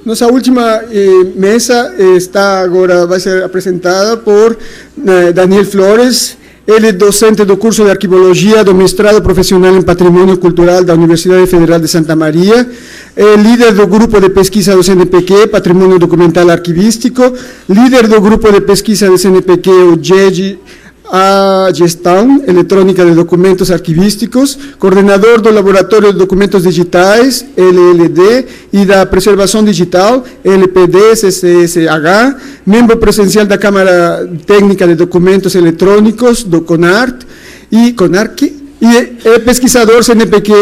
Nossa última mesa vai ser apresentada por Daniel Flores. Ele é docente do curso de Arquivologia do mestrado profissional em Patrimônio Cultural da Universidade Federal de Santa Maria. É líder do grupo de pesquisa do CNPq, Patrimônio Documental Arquivístico. Líder do grupo de pesquisa do CNPq, o GED, a Gestão Eletrônica de Documentos Arquivísticos, coordenador do Laboratório de Documentos Digitais, LLD, e da Preservação Digital, LPD, CCSH, membro presencial da Câmara Técnica de Documentos Eletrônicos, do CONARC, e é pesquisador CNPq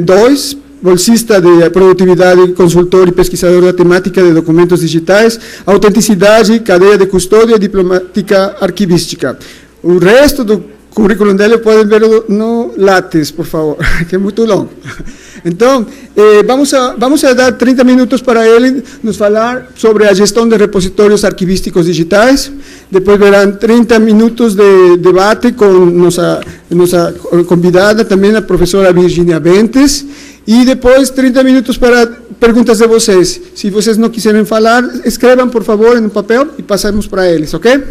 2, bolsista de produtividade, consultor e pesquisador da temática de documentos digitais, autenticidade, cadeia de custódia e diplomática arquivística. O resto do currículo dele podem ver no Lattes, por favor, que é muito longo. Então, vamos a dar 30 minutos para ele nos falar sobre a gestão de repositórios arquivísticos digitais. Depois verão 30 minutos de debate com nossa convidada, também a professora Virginia Bentes. E depois 30 minutos para perguntas de vocês. Se vocês não quiserem falar, escrevam, por favor, em um papel e passamos para eles, ok?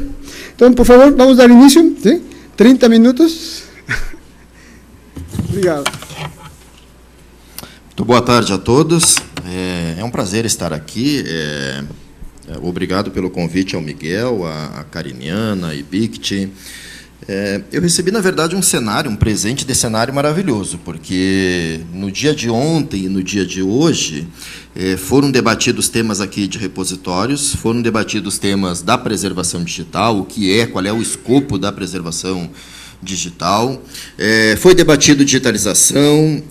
Então, por favor, vamos dar início. Sim? 30 minutos. Obrigado. Muito boa tarde a todos. É um prazer estar aqui. Obrigado pelo convite ao Miguel, a Cariniana e Bict. Eu recebi, na verdade, um presente de cenário maravilhoso, porque no dia de ontem e no dia de hoje foram debatidos temas aqui de repositórios, foram debatidos temas da preservação digital, qual é o escopo da preservação digital, foi debatido digitalização,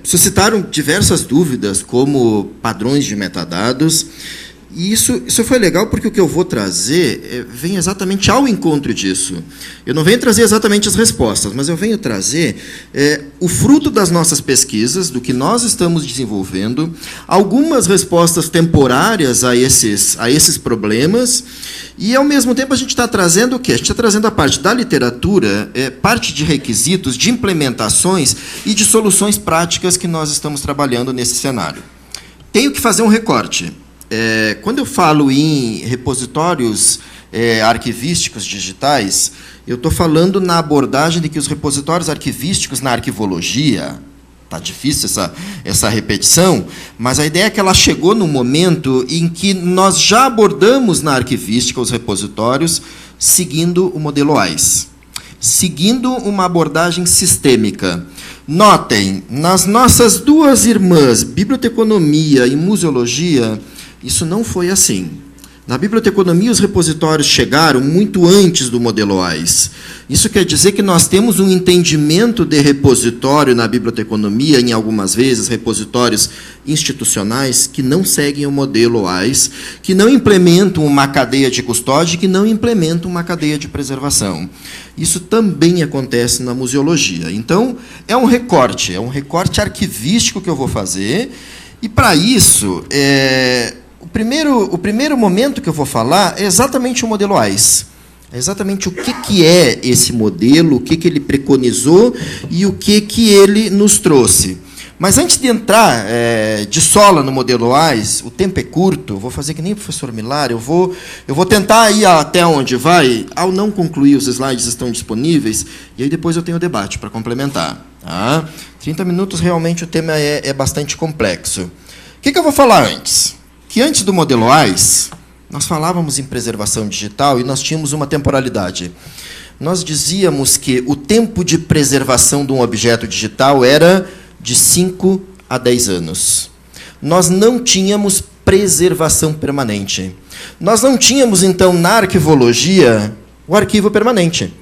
suscitaram diversas dúvidas, como padrões de metadados. E isso foi legal, porque o que eu vou trazer vem exatamente ao encontro disso. Eu não venho trazer exatamente as respostas, mas eu venho trazer o fruto das nossas pesquisas, do que nós estamos desenvolvendo, algumas respostas temporárias a esses problemas, e, ao mesmo tempo, a gente está trazendo o quê? A gente está trazendo a parte da literatura, parte de requisitos, de implementações e de soluções práticas que nós estamos trabalhando nesse cenário. Tenho que fazer um recorte. Quando eu falo em repositórios arquivísticos digitais, eu estou falando na abordagem de que os repositórios arquivísticos na arquivologia, está difícil essa repetição, mas a ideia é que ela chegou no momento em que nós já abordamos na arquivística os repositórios seguindo o modelo AIS, seguindo uma abordagem sistêmica. Notem, nas nossas duas irmãs, biblioteconomia e museologia, isso não foi assim. Na biblioteconomia, os repositórios chegaram muito antes do modelo AIS. Isso quer dizer que nós temos um entendimento de repositório na biblioteconomia, em algumas vezes repositórios institucionais, que não seguem o modelo AIS, que não implementam uma cadeia de custódia, que não implementam uma cadeia de preservação. Isso também acontece na museologia. Então, é um recorte arquivístico que eu vou fazer, e, para isso, o primeiro momento que eu vou falar é exatamente o modelo AIS. É exatamente o que é esse modelo, o que ele preconizou e o que ele nos trouxe. Mas, antes de entrar de sola no modelo AIS, o tempo é curto, vou fazer que nem o professor Milar, eu vou tentar ir até onde vai. Ao não concluir, os slides estão disponíveis, e aí depois eu tenho o debate para complementar. Tá? 30 minutos, realmente, o tema é bastante complexo. O que eu vou falar antes? Que antes do modelo AIS, nós falávamos em preservação digital e nós tínhamos uma temporalidade. Nós dizíamos que o tempo de preservação de um objeto digital era de 5 a 10 anos. Nós não tínhamos preservação permanente. Nós não tínhamos, então, na arquivologia, o arquivo permanente.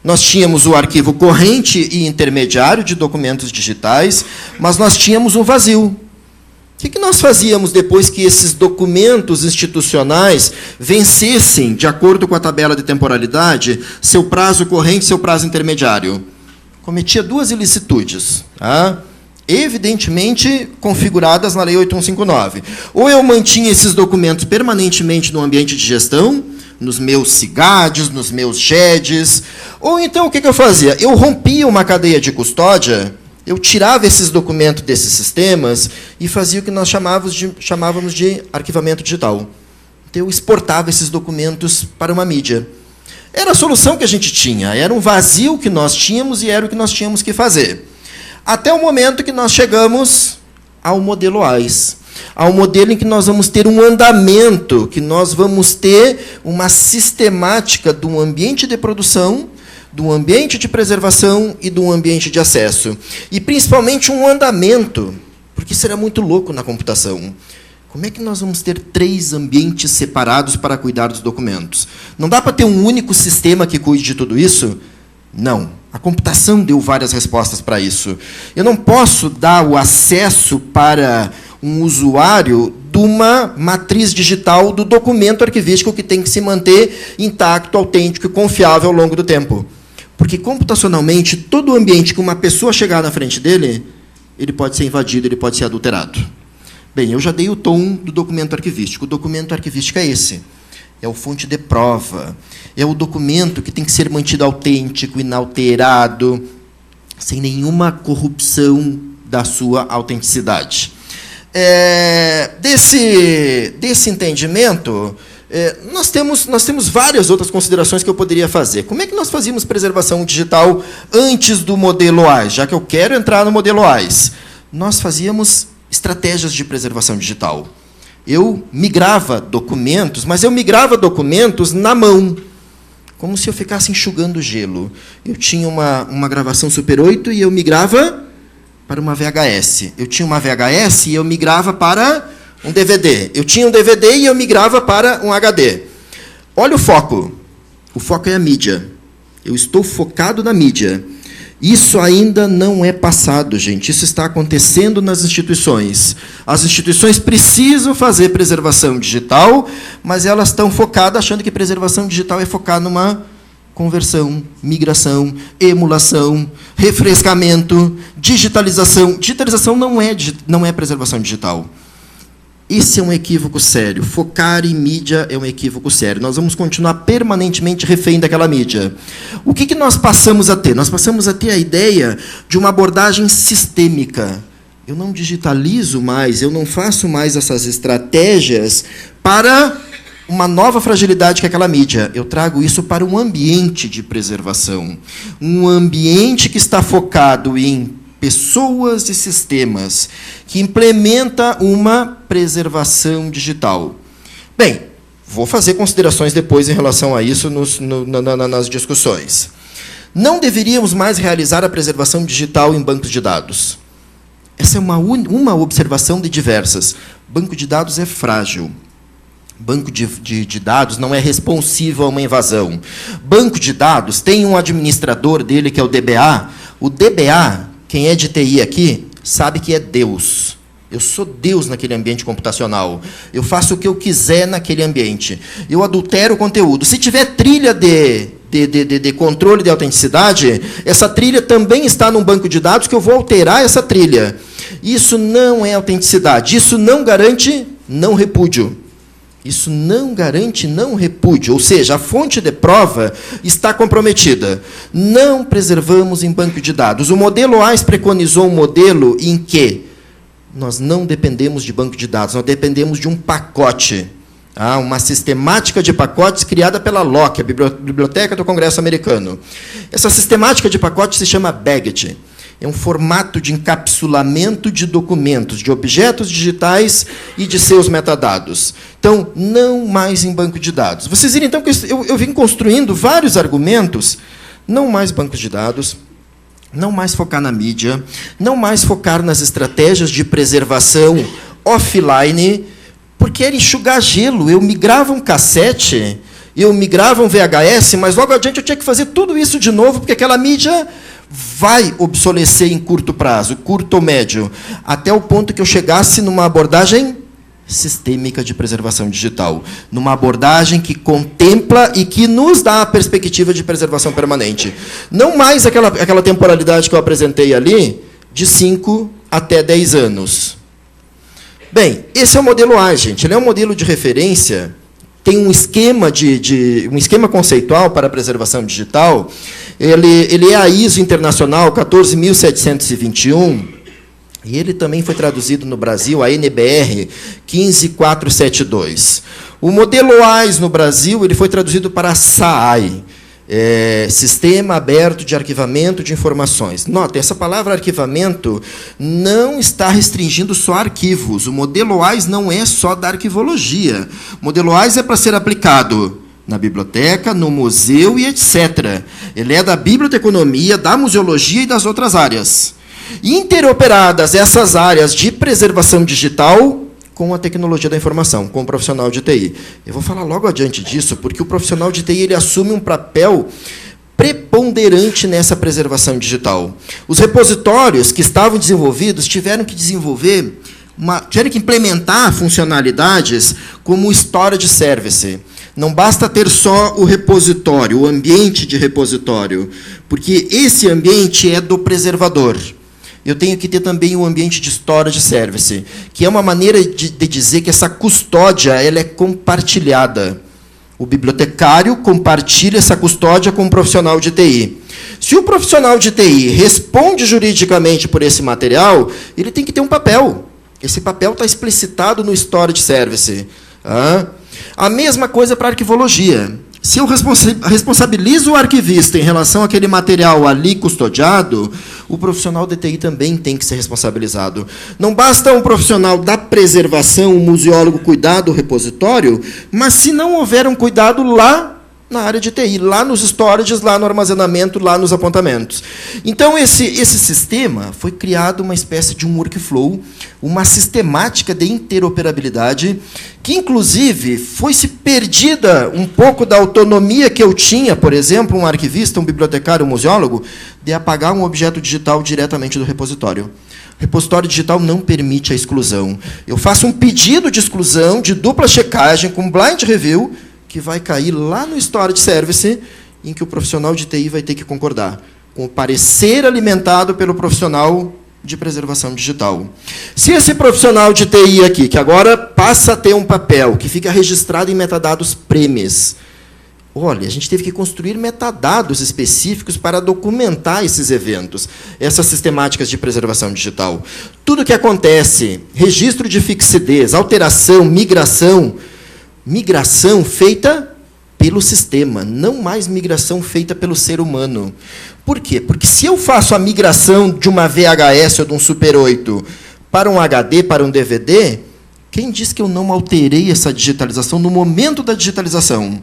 Nós tínhamos o arquivo corrente e intermediário de documentos digitais, mas nós tínhamos um vazio. O que nós fazíamos depois que esses documentos institucionais vencessem, de acordo com a tabela de temporalidade, seu prazo corrente e seu prazo intermediário? Cometia duas ilicitudes, tá? Evidentemente configuradas na Lei 8159. Ou eu mantinha esses documentos permanentemente no ambiente de gestão, nos meus CIGADs, nos meus GEDs, ou então o que eu fazia? Eu rompia uma cadeia de custódia, eu tirava esses documentos desses sistemas e fazia o que nós chamávamos de arquivamento digital. Então, eu exportava esses documentos para uma mídia. Era a solução que a gente tinha, era um vazio que nós tínhamos e era o que nós tínhamos que fazer. Até o momento que nós chegamos ao modelo AIS, ao modelo em que nós vamos ter um andamento, que nós vamos ter uma sistemática do ambiente de produção, do ambiente de preservação e do ambiente de acesso. E, principalmente, um andamento, porque isso era muito louco na computação. Como é que nós vamos ter 3 ambientes separados para cuidar dos documentos? Não dá para ter um único sistema que cuide de tudo isso? Não. A computação deu várias respostas para isso. Eu não posso dar o acesso para um usuário de uma matriz digital do documento arquivístico que tem que se manter intacto, autêntico e confiável ao longo do tempo. Porque, computacionalmente, todo o ambiente que uma pessoa chegar na frente dele, ele pode ser invadido, ele pode ser adulterado. Bem, eu já dei o tom do documento arquivístico. O documento arquivístico é esse. É o fonte de prova. É o documento que tem que ser mantido autêntico, inalterado, sem nenhuma corrupção da sua autenticidade. Desse entendimento, nós temos várias outras considerações que eu poderia fazer. Como é que nós fazíamos preservação digital antes do modelo AIS? Já que eu quero entrar no modelo AIS. Nós fazíamos estratégias de preservação digital. Eu migrava documentos, mas eu migrava documentos na mão, como se eu ficasse enxugando gelo. Eu tinha uma gravação Super 8 e eu migrava para uma VHS. Eu tinha uma VHS e eu migrava para um DVD. Eu tinha um DVD e eu migrava para um HD. Olha o foco. O foco é a mídia. Eu estou focado na mídia. Isso ainda não é passado, gente. Isso está acontecendo nas instituições. As instituições precisam fazer preservação digital, mas elas estão focadas, achando que preservação digital é focar numa conversão, migração, emulação, refrescamento, digitalização. Digitalização não é preservação digital. Esse é um equívoco sério. Focar em mídia é um equívoco sério. Nós vamos continuar permanentemente refém daquela mídia. O que nós passamos a ter? Nós passamos a ter a ideia de uma abordagem sistêmica. Eu não digitalizo mais, eu não faço mais essas estratégias para uma nova fragilidade que é aquela mídia. Eu trago isso para um ambiente de preservação. Um ambiente que está focado em pessoas e sistemas, que implementa uma preservação digital. Bem, vou fazer considerações depois em relação a isso nas discussões. Não deveríamos mais realizar a preservação digital em bancos de dados. Essa é uma observação de diversas. Banco de dados é frágil. Banco de dados não é responsível a uma invasão. Banco de dados tem um administrador dele, que é o DBA. O DBA, quem é de TI aqui, sabe que é Deus. Eu sou Deus naquele ambiente computacional. Eu faço o que eu quiser naquele ambiente. Eu adultero o conteúdo. Se tiver trilha de controle de autenticidade, essa trilha também está num banco de dados que eu vou alterar essa trilha. Isso não é autenticidade. Isso não garante não repúdio. Isso não garante não repúdio, ou seja, a fonte de prova está comprometida. Não preservamos em banco de dados. O modelo AIS preconizou um modelo em que nós não dependemos de banco de dados, nós dependemos de um pacote, uma sistemática de pacotes criada pela LOC, a Biblioteca do Congresso Americano. Essa sistemática de pacotes se chama BAGET. É um formato de encapsulamento de documentos, de objetos digitais e de seus metadados. Então, não mais em banco de dados. Vocês viram, então, que eu vim construindo vários argumentos. Não mais bancos de dados, não mais focar na mídia, não mais focar nas estratégias de preservação offline, porque era enxugar gelo. Eu migrava um cassete, eu migrava um VHS, mas logo adiante eu tinha que fazer tudo isso de novo, porque aquela mídia vai obsolecer em curto prazo, curto ou médio, até o ponto que eu chegasse numa abordagem sistêmica de preservação digital, numa abordagem que contempla e que nos dá a perspectiva de preservação permanente. Não mais aquela temporalidade que eu apresentei ali, de 5 até 10 anos. Bem, esse é o modelo AIS, gente. Ele é um modelo de referência, tem um esquema, um esquema conceitual para a preservação digital, Ele é a ISO internacional 14.721, e ele também foi traduzido no Brasil, a NBR 15472. O modelo AIS no Brasil ele foi traduzido para SAAI, Sistema Aberto de Arquivamento de Informações. Note, essa palavra arquivamento não está restringindo só arquivos. O modelo AIS não é só da arquivologia. O modelo AIS é para ser aplicado na biblioteca, no museu e etc. Ele é da biblioteconomia, da museologia e das outras áreas. Interoperadas essas áreas de preservação digital com a tecnologia da informação, com o profissional de TI. Eu vou falar logo adiante disso, porque o profissional de TI ele assume um papel preponderante nessa preservação digital. Os repositórios que estavam desenvolvidos tiveram que implementar funcionalidades como o storage service. Não basta ter só o repositório, o ambiente de repositório, porque esse ambiente é do preservador. Eu tenho que ter também o ambiente de storage service, que é uma maneira de dizer que essa custódia ela é compartilhada. O bibliotecário compartilha essa custódia com o profissional de TI. Se o profissional de TI responde juridicamente por esse material, ele tem que ter um papel. Esse papel está explicitado no storage service. A mesma coisa para a arquivologia. Se eu responsabilizo o arquivista em relação àquele material ali custodiado, o profissional de TI também tem que ser responsabilizado. Não basta um profissional da preservação, um museólogo, cuidar do repositório, mas se não houver um cuidado lá na área de TI, lá nos storages, lá no armazenamento, lá nos apontamentos. Então, esse sistema foi criado uma espécie de um workflow, uma sistemática de interoperabilidade, que, inclusive, foi-se perdida um pouco da autonomia que eu tinha, por exemplo, um arquivista, um bibliotecário, um museólogo, de apagar um objeto digital diretamente do repositório. O repositório digital não permite a exclusão. Eu faço um pedido de exclusão, de dupla checagem, com blind review, que vai cair lá no storage service, em que o profissional de TI vai ter que concordar, com o parecer alimentado pelo profissional de preservação digital. Se esse profissional de TI aqui, que agora passa a ter um papel, que fica registrado em metadados PREMES, olha, a gente teve que construir metadados específicos para documentar esses eventos, essas sistemáticas de preservação digital. Tudo que acontece, registro de fixidez, alteração, migração feita pelo sistema, não mais migração feita pelo ser humano. Por quê? Porque se eu faço a migração de uma VHS ou de um Super 8 para um HD, para um DVD, quem diz que eu não alterei essa digitalização no momento da digitalização?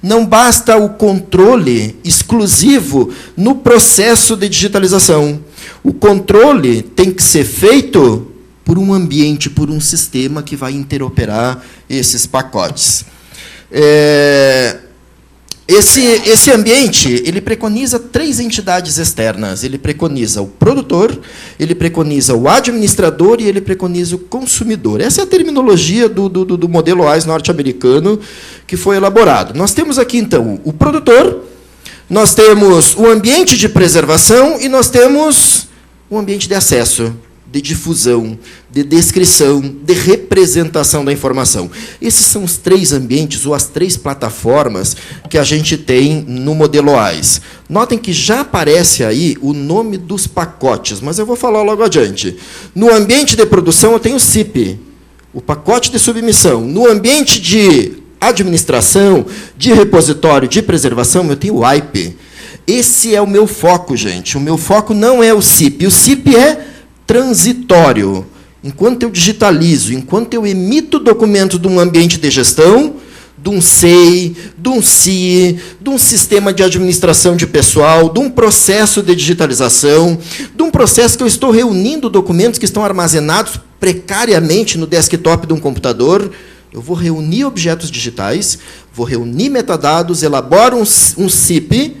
Não basta o controle exclusivo no processo de digitalização. O controle tem que ser feito por um ambiente, por um sistema que vai interoperar esses pacotes. Esse ambiente ele preconiza 3 entidades externas. Ele preconiza o produtor, ele preconiza o administrador e ele preconiza o consumidor. Essa é a terminologia do modelo AIS norte-americano que foi elaborado. Nós temos aqui, então, o produtor, nós temos o ambiente de preservação e nós temos o ambiente de acesso, de difusão, de descrição, de representação da informação. Esses são os 3 ambientes, ou as 3 plataformas que a gente tem no modelo AIS. Notem que já aparece aí o nome dos pacotes, mas eu vou falar logo adiante. No ambiente de produção, eu tenho o CIP, o pacote de submissão. No ambiente de administração, de repositório, de preservação, eu tenho o AIP. Esse é o meu foco, gente. O meu foco não é o CIP. O CIP é transitório. Enquanto eu digitalizo, enquanto eu emito documentos de um ambiente de gestão, de um SEI, de um CIE, de um sistema de administração de pessoal, de um processo de digitalização, de um processo que eu estou reunindo documentos que estão armazenados precariamente no desktop de um computador, eu vou reunir objetos digitais, vou reunir metadados, elaboro um CIP,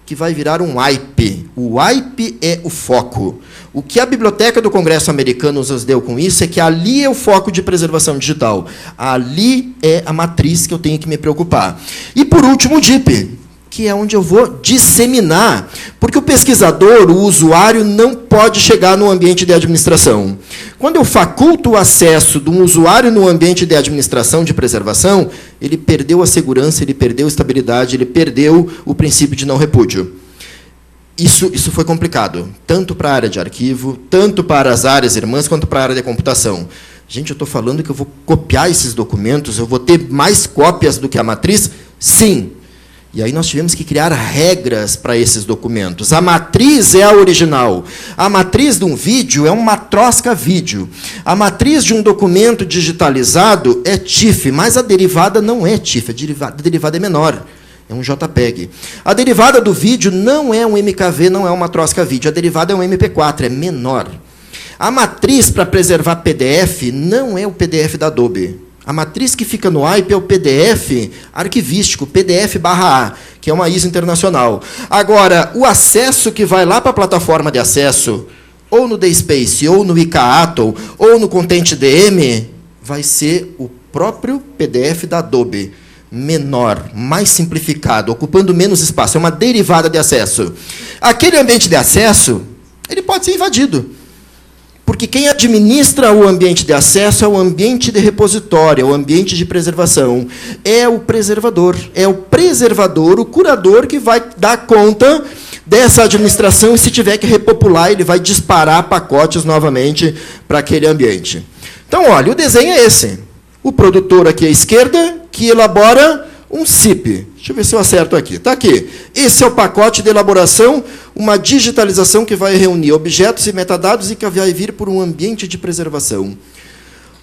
que vai virar um AIP. O AIP é o foco. O que a Biblioteca do Congresso Americano nos deu com isso é que ali é o foco de preservação digital. Ali é a matriz que eu tenho que me preocupar. E, por último, o DIP, que é onde eu vou disseminar, porque o pesquisador, o usuário, não pode chegar no ambiente de administração. Quando eu faculto o acesso de um usuário no ambiente de administração de preservação, ele perdeu a segurança, ele perdeu a estabilidade, ele perdeu o princípio de não repúdio. Isso foi complicado, tanto para a área de arquivo, tanto para as áreas irmãs, quanto para a área de computação. Gente, eu estou falando que eu vou copiar esses documentos, eu vou ter mais cópias do que a matriz? Sim. E aí nós tivemos que criar regras para esses documentos. A matriz é a original. A matriz de um vídeo é um matrosca vídeo. A matriz de um documento digitalizado é TIFF, mas a derivada não é TIFF, a derivada é menor. É um JPEG. A derivada do vídeo não é um MKV, não é uma matrosca vídeo. A derivada é um MP4, é menor. A matriz para preservar PDF não é o PDF da Adobe. A matriz que fica no IP é o PDF arquivístico, PDF/A, que é uma ISO internacional. Agora, o acesso que vai lá para a plataforma de acesso, ou no DSpace, ou no ICA-ATOL, ou no Content-DM, vai ser o próprio PDF da Adobe. Menor, mais simplificado, ocupando menos espaço. É uma derivada de acesso. Aquele ambiente de acesso, ele pode ser invadido. Porque quem administra o ambiente de acesso é o ambiente de repositório, é o ambiente de preservação. É o preservador. É o preservador, o curador, que vai dar conta dessa administração, e se tiver que repopular, ele vai disparar pacotes novamente para aquele ambiente. Então, olha, o desenho é esse. O produtor aqui à esquerda, que elabora um CIP. Deixa eu ver se eu acerto aqui. Está aqui. Esse é o pacote de elaboração, uma digitalização que vai reunir objetos e metadados e que vai vir por um ambiente de preservação.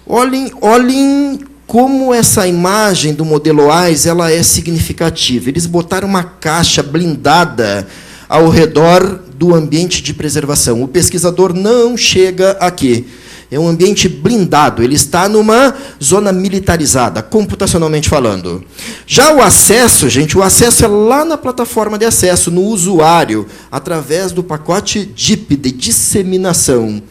Olhem como essa imagem do modelo AIS ela é significativa. Eles botaram uma caixa blindada ao redor do ambiente de preservação. O pesquisador não chega aqui. É um ambiente blindado, ele está numa zona militarizada, computacionalmente falando. Já o acesso, gente, o acesso é lá na plataforma de acesso, no usuário, através do pacote DIP, de disseminação.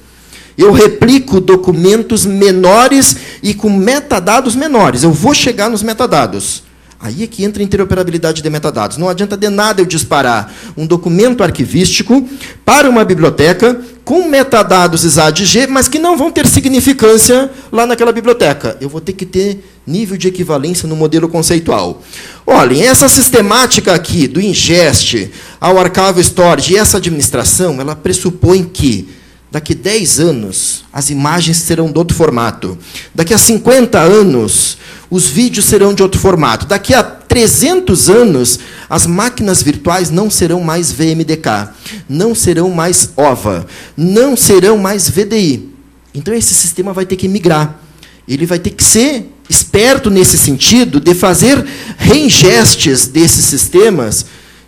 Eu replico documentos menores e com metadados menores. Eu vou chegar nos metadados. Aí é que entra a interoperabilidade de metadados. Não adianta de nada eu disparar um documento arquivístico para uma biblioteca com metadados ISAD-G, mas que não vão ter significância lá naquela biblioteca. Eu vou ter que ter nível de equivalência no modelo conceitual. Olhem, essa sistemática aqui, do ingest ao archive storage, e essa administração, ela pressupõe que daqui a 10 anos, as imagens serão de outro formato. Daqui a 50 anos, os vídeos serão de outro formato. Daqui a 300 anos, as máquinas virtuais não serão mais VMDK, não serão mais OVA, não serão mais VDI. Então, esse sistema vai ter que migrar. Ele vai ter que ser esperto nesse sentido de fazer reingestes desses sistemas.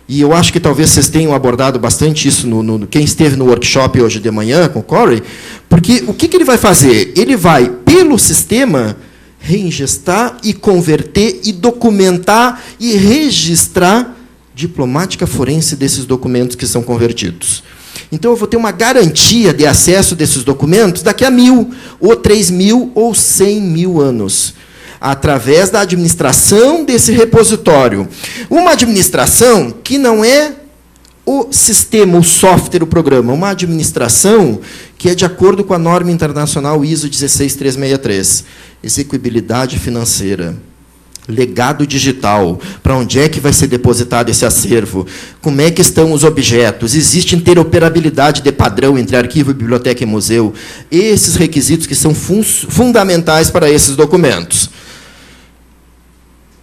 E eu acho que talvez vocês tenham abordado bastante isso quem esteve no workshop hoje de manhã com o Corey, porque o que ele vai fazer? Ele vai, pelo sistema, reingestar e converter e documentar e registrar diplomática forense desses documentos que são convertidos. Então, eu vou ter uma garantia de acesso desses documentos daqui a 1.000, ou 3.000, ou 100.000 anos, através da administração desse repositório. Uma administração que não é o sistema, o software, o programa, uma administração que é de acordo com a norma internacional ISO 16363. Execuibilidade financeira, legado digital, para onde é que vai ser depositado esse acervo, como é que estão os objetos, existe interoperabilidade de padrão entre arquivo, biblioteca e museu, esses requisitos que são fundamentais para esses documentos.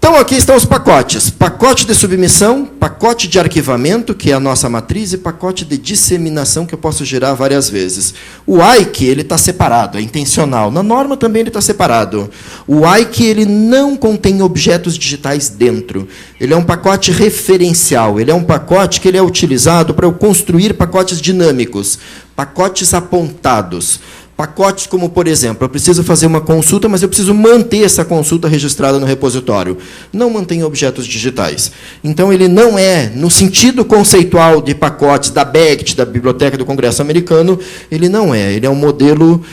Então, aqui estão os pacotes. Pacote de submissão, pacote de arquivamento, que é a nossa matriz, e pacote de disseminação, que eu posso gerar várias vezes. O IKE ele está separado, é intencional. Na norma também ele está separado. O IKE ele não contém objetos digitais dentro. Ele é um pacote referencial. Ele é um pacote que ele é utilizado para eu construir pacotes dinâmicos, pacotes apontados. Pacotes como, por exemplo, eu preciso fazer uma consulta, mas eu preciso manter essa consulta registrada no repositório. Não mantém objetos digitais. Então, ele não é, no sentido conceitual de pacotes da BECT, da Biblioteca do Congresso Americano, ele não é. Ele é um modelo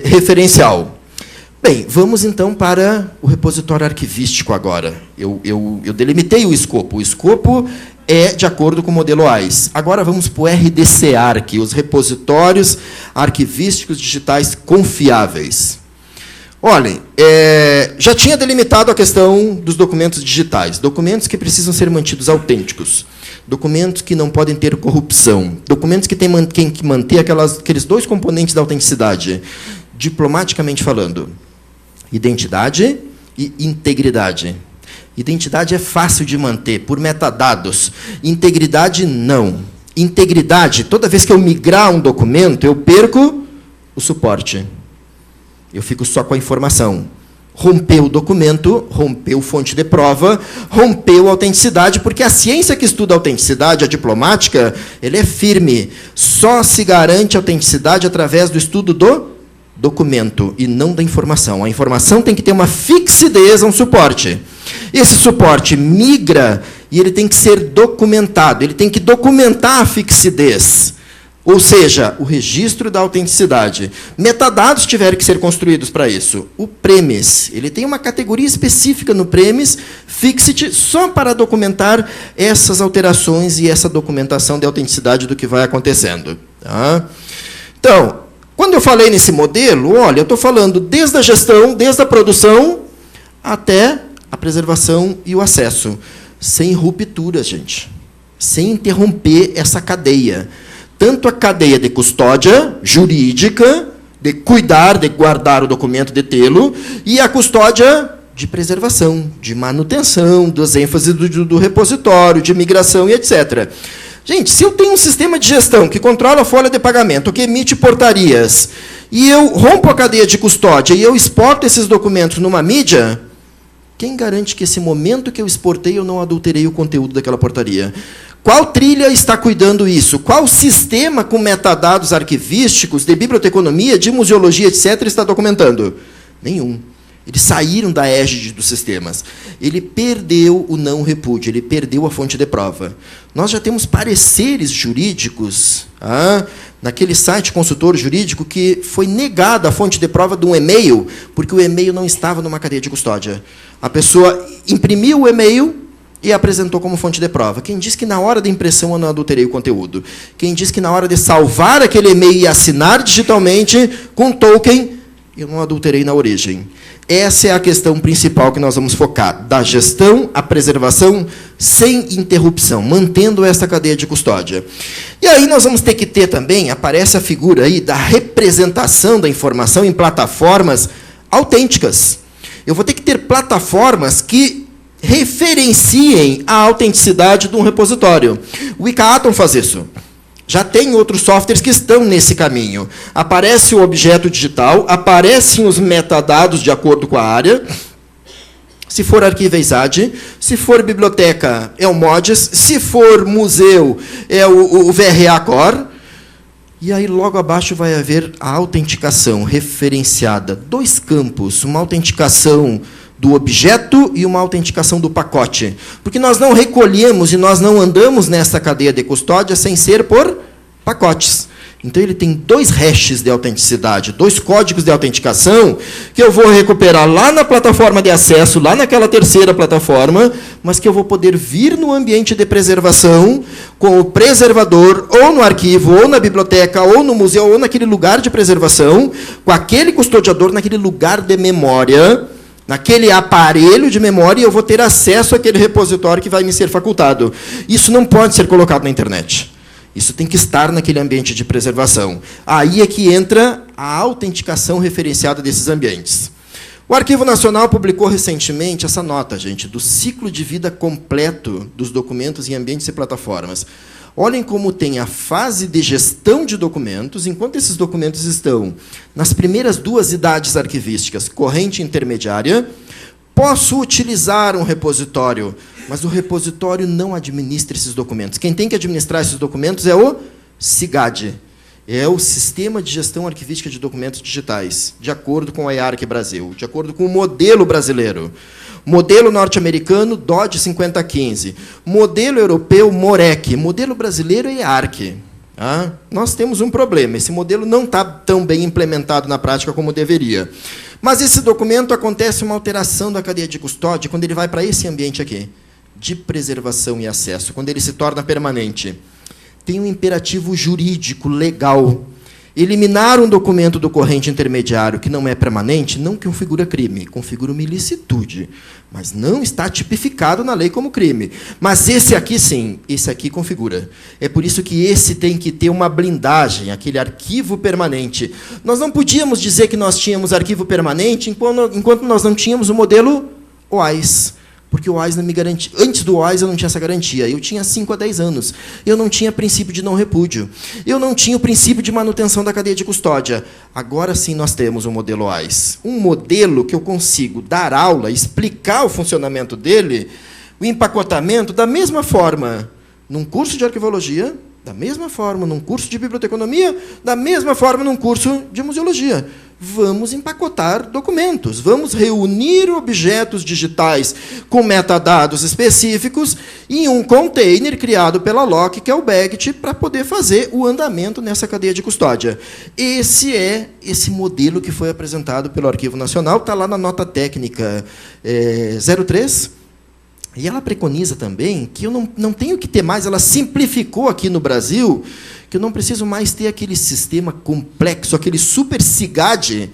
referencial. Bem, vamos, então, para o repositório arquivístico agora. Eu delimitei o escopo. O escopo é de acordo com o modelo AIS. Agora vamos para o RDC-ARC, os repositórios arquivísticos digitais confiáveis. Olhem, já tinha delimitado a questão dos documentos digitais, documentos que precisam ser mantidos autênticos, documentos que não podem ter corrupção, documentos que têm que manter aqueles dois componentes da autenticidade, diplomaticamente falando, identidade e integridade. Identidade é fácil de manter, por metadados. Integridade, não. Integridade, toda vez que eu migrar um documento, eu perco o suporte. Eu fico só com a informação. Rompeu o documento, rompeu fonte de prova, rompeu a autenticidade, porque a ciência que estuda a autenticidade, a diplomática, ele é firme. Só se garante a autenticidade através do estudo do documento e não da informação. A informação tem que ter uma fixidez, um suporte. Esse suporte migra e ele tem que ser documentado, ele tem que documentar a fixidez, ou seja, o registro da autenticidade. Metadados tiveram que ser construídos para isso. O premise, ele tem uma categoria específica no premise, fixity, só para documentar essas alterações e essa documentação de autenticidade do que vai acontecendo. Tá? Então, quando eu falei nesse modelo, olha, eu estou falando desde a gestão, desde a produção, até a preservação e o acesso. Sem ruptura, gente. Sem interromper essa cadeia. Tanto a cadeia de custódia jurídica, de cuidar, de guardar o documento, de tê-lo, e a custódia de preservação, de manutenção, das ênfases do repositório, de migração e etc. Gente, se eu tenho um sistema de gestão que controla a folha de pagamento, que emite portarias, e eu rompo a cadeia de custódia e eu exporto esses documentos numa mídia, quem garante que esse momento que eu exportei eu não adulterei o conteúdo daquela portaria? Qual trilha está cuidando isso? Qual sistema com metadados arquivísticos, de biblioteconomia, de museologia, etc., está documentando? Nenhum. Eles saíram da égide dos sistemas. Ele perdeu o não repúdio, ele perdeu a fonte de prova. Nós já temos pareceres jurídicos, naquele site consultor jurídico, que foi negada a fonte de prova de um e-mail, porque o e-mail não estava numa cadeia de custódia. A pessoa imprimiu o e-mail e apresentou como fonte de prova. Quem diz que na hora da impressão eu não adulterei o conteúdo? Quem diz que na hora de salvar aquele e-mail e assinar digitalmente com token, eu não adulterei na origem? Essa é a questão principal que nós vamos focar, da gestão à preservação sem interrupção, mantendo essa cadeia de custódia. E aí nós vamos ter que ter também, aparece a figura aí da representação da informação em plataformas autênticas. Eu vou ter que ter plataformas que referenciem a autenticidade de um repositório. O Wikaatom faz isso. Já tem outros softwares que estão nesse caminho. Aparece o objeto digital, aparecem os metadados de acordo com a área. Se for arquivo é ISAD, se for biblioteca é o MODES, se for museu é o VRA Core. E aí, logo abaixo, vai haver a autenticação referenciada. 2 campos, uma autenticação do objeto e uma autenticação do pacote. Porque nós não recolhemos e nós não andamos nessa cadeia de custódia sem ser por pacotes. Então, ele tem 2 hashes de autenticidade, 2 códigos de autenticação, que eu vou recuperar lá na plataforma de acesso, lá naquela terceira plataforma, mas que eu vou poder vir no ambiente de preservação com o preservador, ou no arquivo, ou na biblioteca, ou no museu, ou naquele lugar de preservação, com aquele custodiador naquele lugar de memória, naquele aparelho de memória, e eu vou ter acesso àquele repositório que vai me ser facultado. Isso não pode ser colocado na internet. Isso tem que estar naquele ambiente de preservação. Aí é que entra a autenticação referenciada desses ambientes. O Arquivo Nacional publicou recentemente essa nota, gente, do ciclo de vida completo dos documentos em ambientes e plataformas. Olhem como tem a fase de gestão de documentos, enquanto esses documentos estão nas primeiras 2 idades arquivísticas, corrente e intermediária. Posso utilizar um repositório, mas o repositório não administra esses documentos. Quem tem que administrar esses documentos é o SIGAD, é o Sistema de Gestão Arquivística de Documentos Digitais, de acordo com a IARC Brasil, de acordo com o modelo brasileiro. Modelo norte-americano, DOD 5015. Modelo europeu, MOREC. Modelo brasileiro, IARC. Nós temos um problema. Esse modelo não está tão bem implementado na prática como deveria. Mas esse documento acontece uma alteração da cadeia de custódia quando ele vai para esse ambiente aqui, de preservação e acesso, quando ele se torna permanente. Tem um imperativo jurídico, legal, Eliminar um documento do corrente intermediário que não é permanente não configura crime, configura uma ilicitude, mas não está tipificado na lei como crime. Mas esse aqui, sim, esse aqui configura. É por isso que esse tem que ter uma blindagem, aquele arquivo permanente. Nós não podíamos dizer que nós tínhamos arquivo permanente enquanto nós não tínhamos o modelo OAIS. Porque o OAIS não me garantia. Antes do OAIS eu não tinha essa garantia. Eu tinha 5 a 10 anos. Eu não tinha princípio de não repúdio. Eu não tinha o princípio de manutenção da cadeia de custódia. Agora sim nós temos o modelo OAIS. Um modelo que eu consigo dar aula, explicar o funcionamento dele, o empacotamento, da mesma forma, num curso de arquivologia, da mesma forma, num curso de biblioteconomia, da mesma forma, num curso de museologia. Vamos empacotar documentos, vamos reunir objetos digitais com metadados específicos em um container criado pela LOC, que é o BEGT, para poder fazer o andamento nessa cadeia de custódia. Esse é esse modelo que foi apresentado pelo Arquivo Nacional, está lá na nota técnica 03, e ela preconiza também que eu não tenho que ter mais, ela simplificou aqui no Brasil, que eu não preciso mais ter aquele sistema complexo, aquele super SIGAD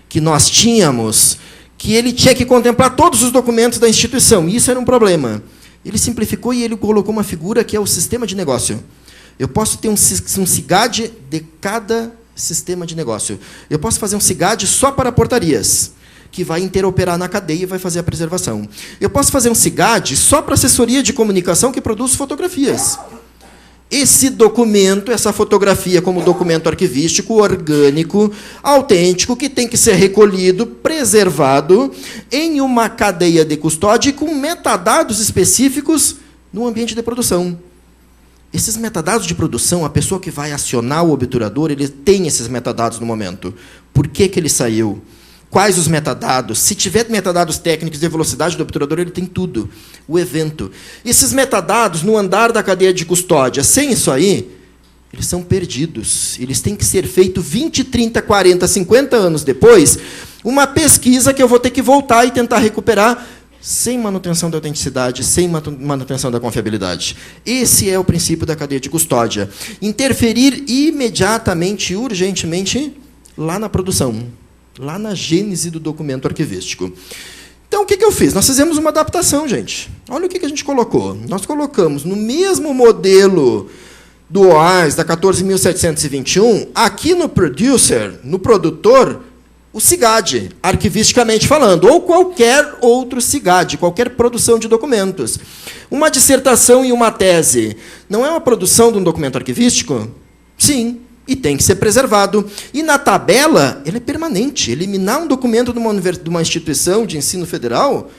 que nós tínhamos, que ele tinha que contemplar todos os documentos da instituição. E isso era um problema. Ele simplificou e ele colocou uma figura que é o sistema de negócio. Eu posso ter um SIGAD de cada sistema de negócio. Eu posso fazer um SIGAD só para portarias, que vai interoperar na cadeia e vai fazer a preservação. Eu posso fazer um SIGAD só para assessoria de comunicação que produz fotografias. Esse documento, essa fotografia como documento arquivístico, orgânico, autêntico, que tem que ser recolhido, preservado em uma cadeia de custódia e com metadados específicos no ambiente de produção. Esses metadados de produção, a pessoa que vai acionar o obturador, ele tem esses metadados no momento. Por que ele saiu? Quais os metadados? Se tiver metadados técnicos de velocidade do obturador, ele tem tudo. O evento. Esses metadados, no andar da cadeia de custódia, sem isso aí, eles são perdidos. Eles têm que ser feitos 20, 30, 40, 50 anos depois, uma pesquisa que eu vou ter que voltar e tentar recuperar sem manutenção da autenticidade, sem manutenção da confiabilidade. Esse é o princípio da cadeia de custódia. Interferir imediatamente, urgentemente, lá na produção, lá na gênese do documento arquivístico. Então, o que eu fiz? Nós fizemos uma adaptação, gente. Olha o que a gente colocou. Nós colocamos no mesmo modelo do OAIS, da 14.721, aqui no producer, no produtor, o SIGAD, arquivisticamente falando, ou qualquer outro SIGAD, qualquer produção de documentos. Uma dissertação e uma tese não é uma produção de um documento arquivístico? Sim. E tem que ser preservado. E, na tabela, ele é permanente. Eliminar um documento de uma instituição de ensino federal,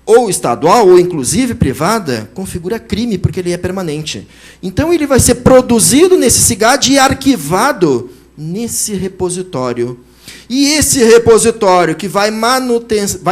ou estadual, ou, inclusive, privada, configura crime, porque ele é permanente. Então, ele vai ser produzido nesse SIGAD e arquivado nesse repositório. E esse repositório, que vai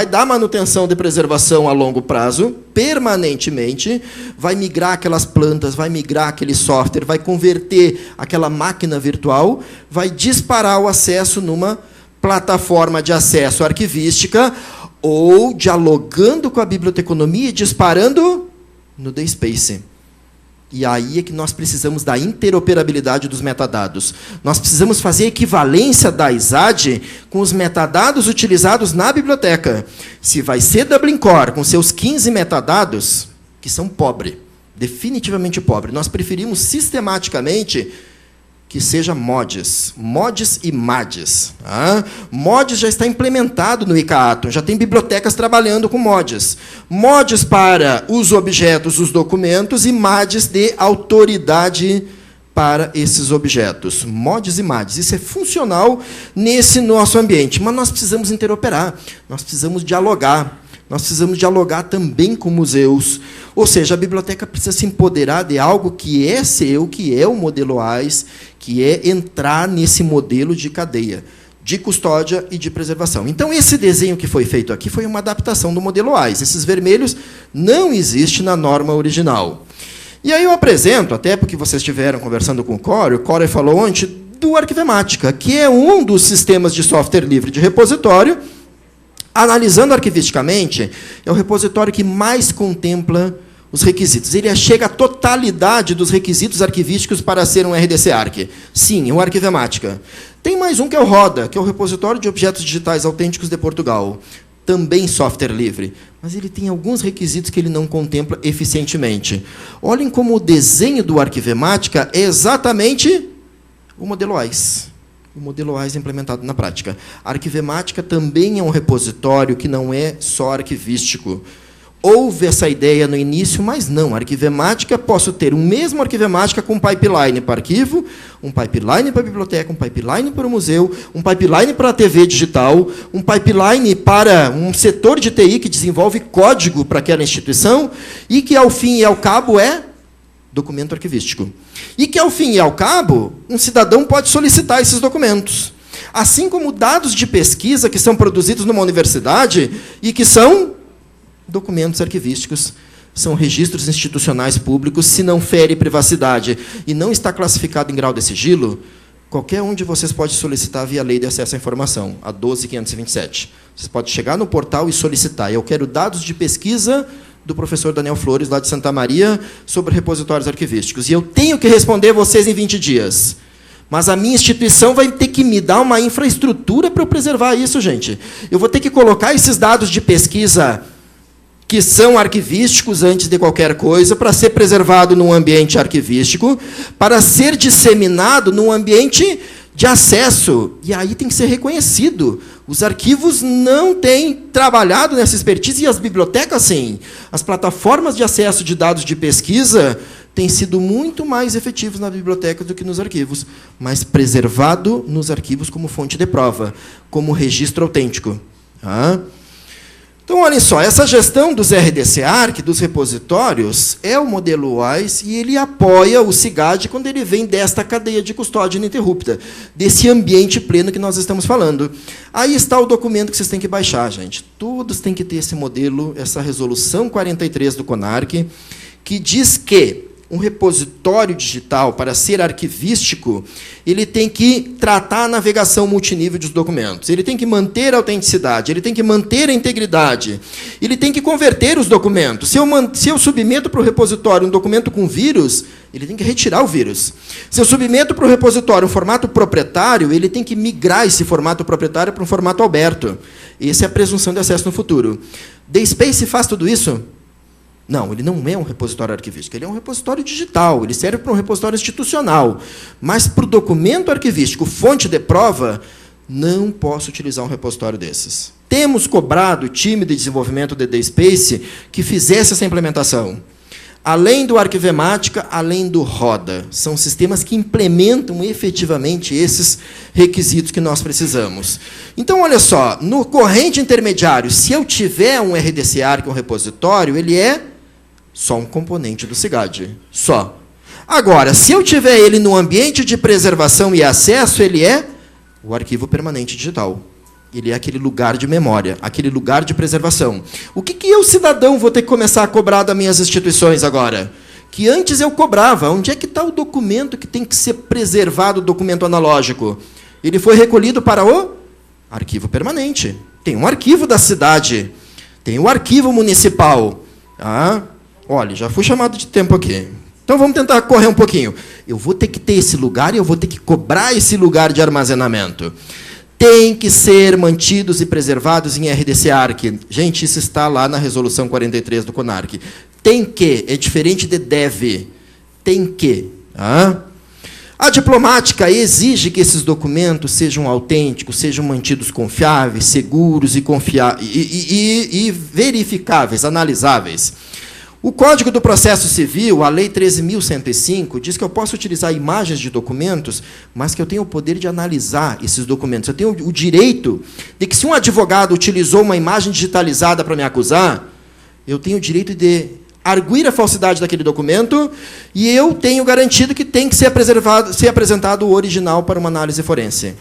dar manutenção de preservação a longo prazo, permanentemente, vai migrar aquelas plantas, vai migrar aquele software, vai converter aquela máquina virtual, vai disparar o acesso numa plataforma de acesso arquivística, ou dialogando com a biblioteconomia e disparando no DSpace. E aí é que nós precisamos da interoperabilidade dos metadados. Nós precisamos fazer a equivalência da ISAD com os metadados utilizados na biblioteca. Se vai ser Dublin Core com seus 15 metadados, que são pobre, definitivamente pobre, nós preferimos sistematicamente que seja MODES e MADES. MODES já está implementado no ICAATO, já tem bibliotecas trabalhando com MODES. MODES para os objetos, os documentos, e MADES de autoridade para esses objetos. MODES e MADES. Isso é funcional nesse nosso ambiente, mas nós precisamos interoperar, nós precisamos dialogar. Nós precisamos dialogar também com museus. Ou seja, a biblioteca precisa se empoderar de algo que é seu, que é o modelo OAIS, que é entrar nesse modelo de cadeia, de custódia e de preservação. Então, esse desenho que foi feito aqui foi uma adaptação do modelo OAIS. Esses vermelhos não existem na norma original. E aí eu apresento, até porque vocês estiveram conversando com o Corey falou ontem, do Arquivemática, que é um dos sistemas de software livre de repositório. Analisando arquivisticamente, é o repositório que mais contempla os requisitos. Ele chega à totalidade dos requisitos arquivísticos para ser um RDC-ARC. Sim, o Arquivemática. Tem mais um que é o RODA, que é o Repositório de Objetos Digitais Autênticos de Portugal. Também software livre. Mas ele tem alguns requisitos que ele não contempla eficientemente. Olhem como o desenho do Arquivemática é exatamente o modelo AIS. O modelo AIS implementado na prática. A Arquivemática também é um repositório que não é só arquivístico. Houve essa ideia no início, mas não. A Arquivemática, posso ter um mesmo Arquivemática com um pipeline para arquivo, um pipeline para a biblioteca, um pipeline para o museu, um pipeline para a TV digital, um pipeline para um setor de TI que desenvolve código para aquela instituição e que, ao fim e ao cabo, é documento arquivístico. E que, ao fim e ao cabo, um cidadão pode solicitar esses documentos. Assim como dados de pesquisa que são produzidos numa universidade e que são documentos arquivísticos, são registros institucionais públicos, se não fere privacidade e não está classificado em grau de sigilo, qualquer um de vocês pode solicitar via Lei de Acesso à Informação, a 12.527. Vocês podem chegar no portal e solicitar. Eu quero dados de pesquisa do professor Daniel Flores, lá de Santa Maria, sobre repositórios arquivísticos. E eu tenho que responder vocês em 20 dias. Mas a minha instituição vai ter que me dar uma infraestrutura para eu preservar isso, gente. Eu vou ter que colocar esses dados de pesquisa que são arquivísticos antes de qualquer coisa, para ser preservado num ambiente arquivístico, para ser disseminado num ambiente de acesso. E aí tem que ser reconhecido. Os arquivos não têm trabalhado nessa expertise, e as bibliotecas, sim. As plataformas de acesso de dados de pesquisa têm sido muito mais efetivos na biblioteca do que nos arquivos, mas preservado nos arquivos como fonte de prova, como registro autêntico. Então, olhem só, essa gestão dos RDC-ARC, dos repositórios, é o modelo WISE e ele apoia o CIGAD quando ele vem desta cadeia de custódia ininterrupta, desse ambiente pleno que nós estamos falando. Aí está o documento que vocês têm que baixar, gente. Todos têm que ter esse modelo, essa resolução 43 do CONARC, que diz que um repositório digital, para ser arquivístico, ele tem que tratar a navegação multinível dos documentos, ele tem que manter a autenticidade, ele tem que manter a integridade, ele tem que converter os documentos. Se eu submeto para o repositório um documento com vírus, ele tem que retirar o vírus. Se eu submeto para o repositório um formato proprietário, ele tem que migrar esse formato proprietário para um formato aberto. Essa é a presunção de acesso no futuro. DSpace faz tudo isso? Não, ele não é um repositório arquivístico, ele é um repositório digital, ele serve para um repositório institucional. Mas, para o documento arquivístico, fonte de prova, não posso utilizar um repositório desses. Temos cobrado o time de desenvolvimento de DSpace que fizesse essa implementação. Além do Arquivemática, além do RODA. São sistemas que implementam efetivamente esses requisitos que nós precisamos. Então, olha só, no corrente intermediário, se eu tiver um RDC-ARC, um repositório, ele é só um componente do CIGAD. Só. Agora, se eu tiver ele no ambiente de preservação e acesso, ele é o arquivo permanente digital. Ele é aquele lugar de memória, aquele lugar de preservação. O que eu, cidadão, vou ter que começar a cobrar das minhas instituições agora? Que antes eu cobrava. Onde é que está o documento que tem que ser preservado, o documento analógico? Ele foi recolhido para o arquivo permanente. Tem um arquivo da cidade, tem o arquivo municipal. Olha, já fui chamado de tempo aqui. Então, vamos tentar correr um pouquinho. Eu vou ter que ter esse lugar e eu vou ter que cobrar esse lugar de armazenamento. Tem que ser mantidos e preservados em RDC-ARC. Gente, isso está lá na resolução 43 do CONARC. Tem que, é diferente de deve. Tem que. A diplomática exige que esses documentos sejam autênticos, sejam mantidos confiáveis, seguros e verificáveis, analisáveis. O Código do Processo Civil, a Lei 13.105, diz que eu posso utilizar imagens de documentos, mas que eu tenho o poder de analisar esses documentos. Eu tenho o direito de que, se um advogado utilizou uma imagem digitalizada para me acusar, eu tenho o direito de arguir a falsidade daquele documento e eu tenho garantido que tem que ser apresentado o original para uma análise forense.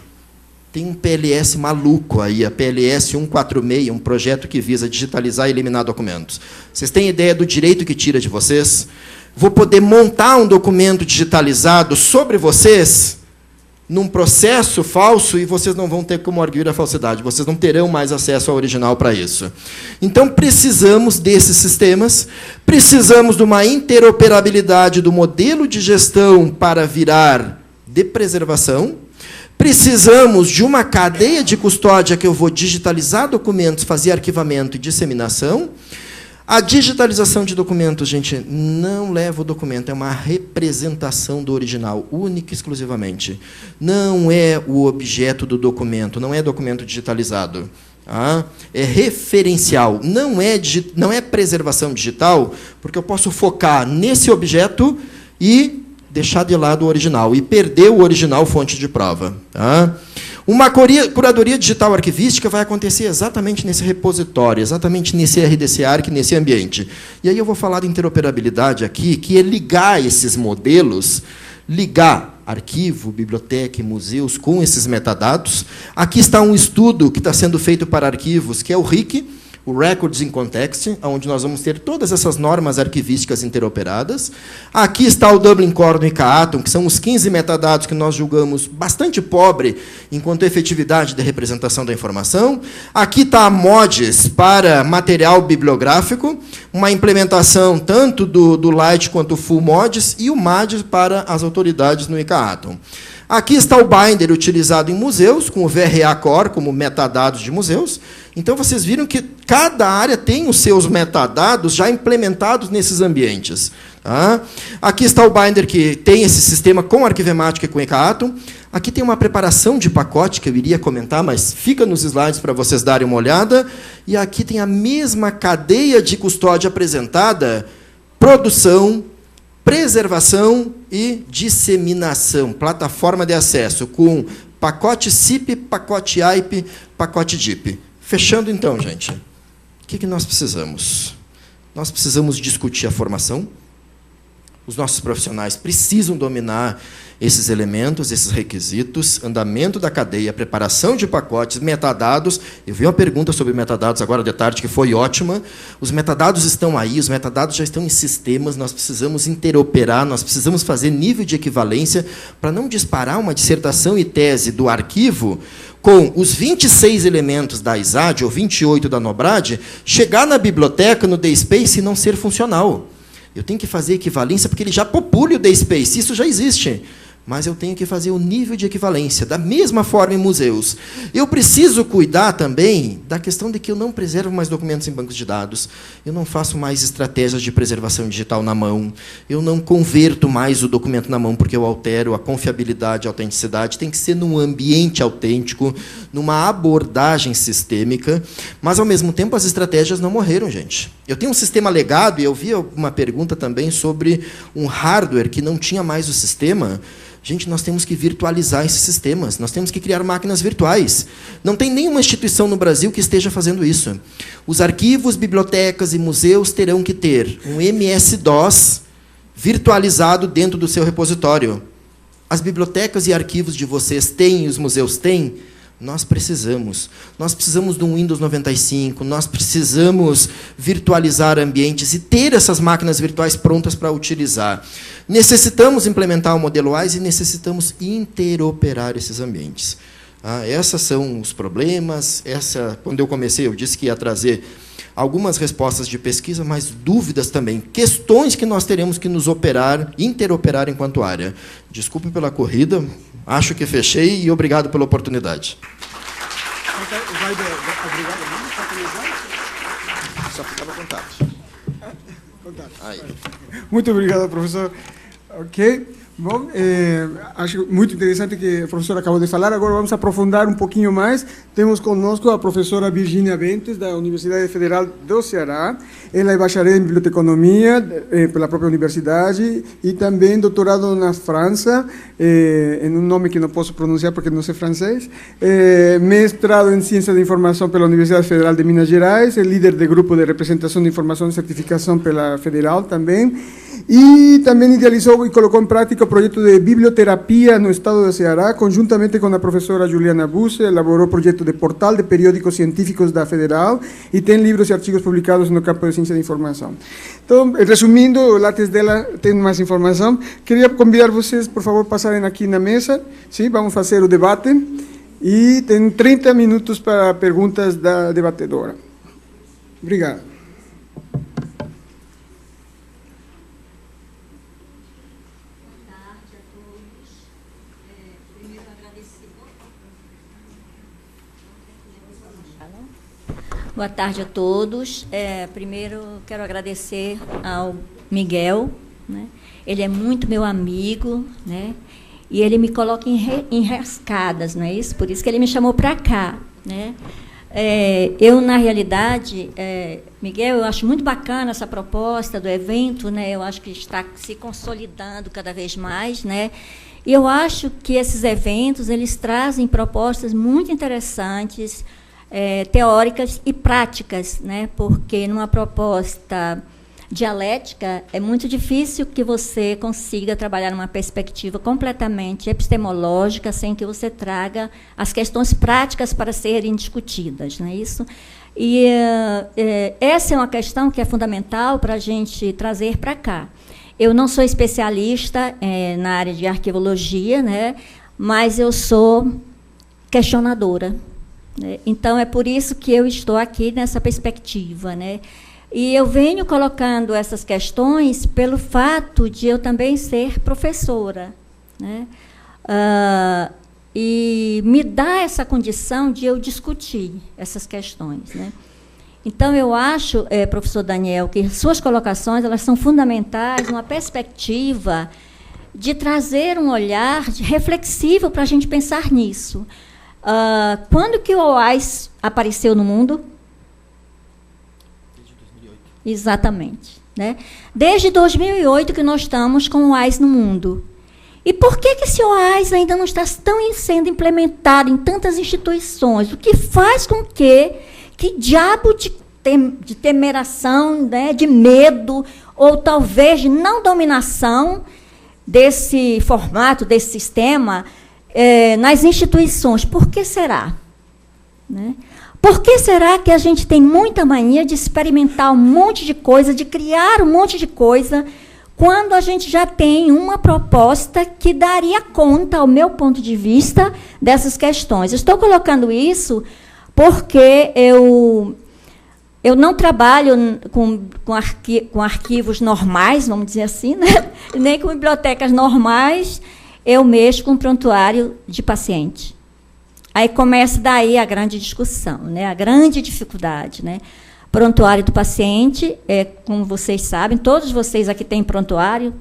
Tem um PLS maluco aí, a PLS 146, um projeto que visa digitalizar e eliminar documentos. Vocês têm ideia do direito que tira de vocês? Vou poder montar um documento digitalizado sobre vocês? num processo falso e vocês não vão ter como arguir a falsidade, vocês não terão mais acesso ao original para isso. Então, precisamos desses sistemas, precisamos de uma interoperabilidade do modelo de gestão para virar de preservação, precisamos de uma cadeia de custódia que eu vou digitalizar documentos, fazer arquivamento e disseminação. A digitalização de documentos, gente, não leva o documento, é uma representação do original, única e exclusivamente. Não é o objeto do documento, não é documento digitalizado. Tá? É referencial, não é preservação digital, porque eu posso focar nesse objeto e deixar de lado o original, e perder o original fonte de prova. Tá? Uma curadoria digital arquivística vai acontecer exatamente nesse repositório, exatamente nesse RDC Arc, nesse ambiente. E aí eu vou falar de interoperabilidade aqui, que é ligar esses modelos, ligar arquivo, biblioteca e museus com esses metadados. Aqui está um estudo que está sendo feito para arquivos, que é o RIC, o Records in Context, onde nós vamos ter todas essas normas arquivísticas interoperadas. Aqui está o Dublin Core no ICAATOM, que são os 15 metadados que nós julgamos bastante pobre enquanto efetividade de representação da informação. Aqui está a MODES para material bibliográfico, uma implementação tanto do Light quanto o Full MODES, e o MADES para as autoridades no ICAATOM. Aqui está o binder utilizado em museus, com o VRA Core como metadados de museus. Então, vocês viram que cada área tem os seus metadados já implementados nesses ambientes. Tá? Aqui está o binder que tem esse sistema com arquivemática e com ICAATOM. Aqui tem uma preparação de pacote, que eu iria comentar, mas fica nos slides para vocês darem uma olhada. E aqui tem a mesma cadeia de custódia apresentada, produção, preservação e disseminação, plataforma de acesso, com pacote CIP, pacote AIP, pacote DIP. Fechando, então, gente, o que nós precisamos? Nós precisamos discutir a formação. Os nossos profissionais precisam dominar esses elementos, esses requisitos, andamento da cadeia, preparação de pacotes, metadados. Eu vi uma pergunta sobre metadados agora de tarde, que foi ótima. Os metadados estão aí, os metadados já estão em sistemas, nós precisamos interoperar, nós precisamos fazer nível de equivalência para não disparar uma dissertação e tese do arquivo com os 26 elementos da ISAD, ou 28 da NOBRAD, chegar na biblioteca, no DSpace, e não ser funcional. Eu tenho que fazer equivalência porque ele já popula o DSpace, isso já existe. Mas eu tenho que fazer o nível de equivalência, da mesma forma em museus. Eu preciso cuidar também da questão de que eu não preservo mais documentos em bancos de dados, eu não faço mais estratégias de preservação digital na mão, eu não converto mais o documento na mão porque eu altero a confiabilidade, a autenticidade, tem que ser num ambiente autêntico, numa abordagem sistêmica, mas, ao mesmo tempo, as estratégias não morreram, gente. Eu tenho um sistema legado, e eu vi uma pergunta também sobre um hardware que não tinha mais o sistema. Gente, nós temos que virtualizar esses sistemas, nós temos que criar máquinas virtuais. Não tem nenhuma instituição no Brasil que esteja fazendo isso. Os arquivos, bibliotecas e museus terão que ter um MS-DOS virtualizado dentro do seu repositório. As bibliotecas e arquivos de vocês têm, e os museus têm? Nós precisamos de um Windows 95, nós precisamos virtualizar ambientes e ter essas máquinas virtuais prontas para utilizar. Necessitamos implementar o modelo WISE e necessitamos interoperar esses ambientes. Esses são os problemas. Quando eu comecei, eu disse que ia trazer algumas respostas de pesquisa, mas dúvidas também, questões que nós teremos que nos interoperar enquanto área. Desculpe pela corrida, acho que fechei, e obrigado pela oportunidade. Só ficava contato. Aí. Muito obrigado, professor. Ok. Bom, acho muito interessante que o professor acabou de falar. Agora vamos aprofundar um pouquinho mais. Temos conosco a professora Virginia Bentes, da Universidade Federal do Ceará. Ela é bacharel em biblioteconomia pela própria universidade e também doutorado na França, em um nome que não posso pronunciar porque não sei francês. Mestrado em Ciência da Informação pela Universidade Federal de Minas Gerais, é líder de grupo de representação de informação e certificação pela Federal também. E também idealizou e colocou em prática o projeto de biblioterapia no estado do Ceará, conjuntamente com a professora Juliana Busse, elaborou o projeto de portal de periódicos científicos da Federal e tem livros e artigos publicados no campo de ciência da informação. Então, resumindo, o lápis dela tem mais informação. Queria convidar vocês, por favor, passarem aqui na mesa. Sim, vamos fazer o debate. E tem 30 minutos para perguntas da debatedora. Obrigado. Boa tarde a todos. Primeiro, quero agradecer ao Miguel, né? Ele é muito meu amigo, né? E ele me coloca em enrascadas, não é isso? Por isso que ele me chamou para cá, né? Eu, na realidade, Miguel, eu acho muito bacana essa proposta do evento, né? Eu acho que está se consolidando cada vez mais, né? E eu acho que esses eventos, eles trazem propostas muito interessantes, teóricas e práticas, né? Porque numa proposta dialética é muito difícil que você consiga trabalhar numa perspectiva completamente epistemológica sem que você traga as questões práticas para serem discutidas, não é isso? E essa é uma questão que é fundamental para a gente trazer para cá. Eu não sou especialista na área de arqueologia, né? Mas eu sou questionadora. Então, é por isso que eu estou aqui nessa perspectiva, né? E eu venho colocando essas questões pelo fato de eu também ser professora, né? E me dá essa condição de eu discutir essas questões, né? Então, eu acho, professor Daniel, que suas colocações elas são fundamentais numa perspectiva de trazer um olhar reflexivo para a gente pensar nisso. Quando que o OAS apareceu no mundo? Desde 2008. Exatamente. Né? Desde 2008 que nós estamos com o OAS no mundo. E por que esse OAS ainda não está sendo implementado em tantas instituições? O que faz com que diabo de temeração, né, de medo, ou talvez de não dominação desse formato, desse sistema, nas instituições? Por que será? Né? Por que será que a gente tem muita mania de experimentar um monte de coisa, de criar um monte de coisa, quando a gente já tem uma proposta que daria conta, ao meu ponto de vista, dessas questões? Estou colocando isso porque eu não trabalho com arquivos normais, vamos dizer assim, né? Nem com bibliotecas normais. Eu mexo com prontuário de paciente. Aí começa daí a grande discussão, né? A grande dificuldade, né? Prontuário do paciente, como vocês sabem, todos vocês aqui têm prontuário,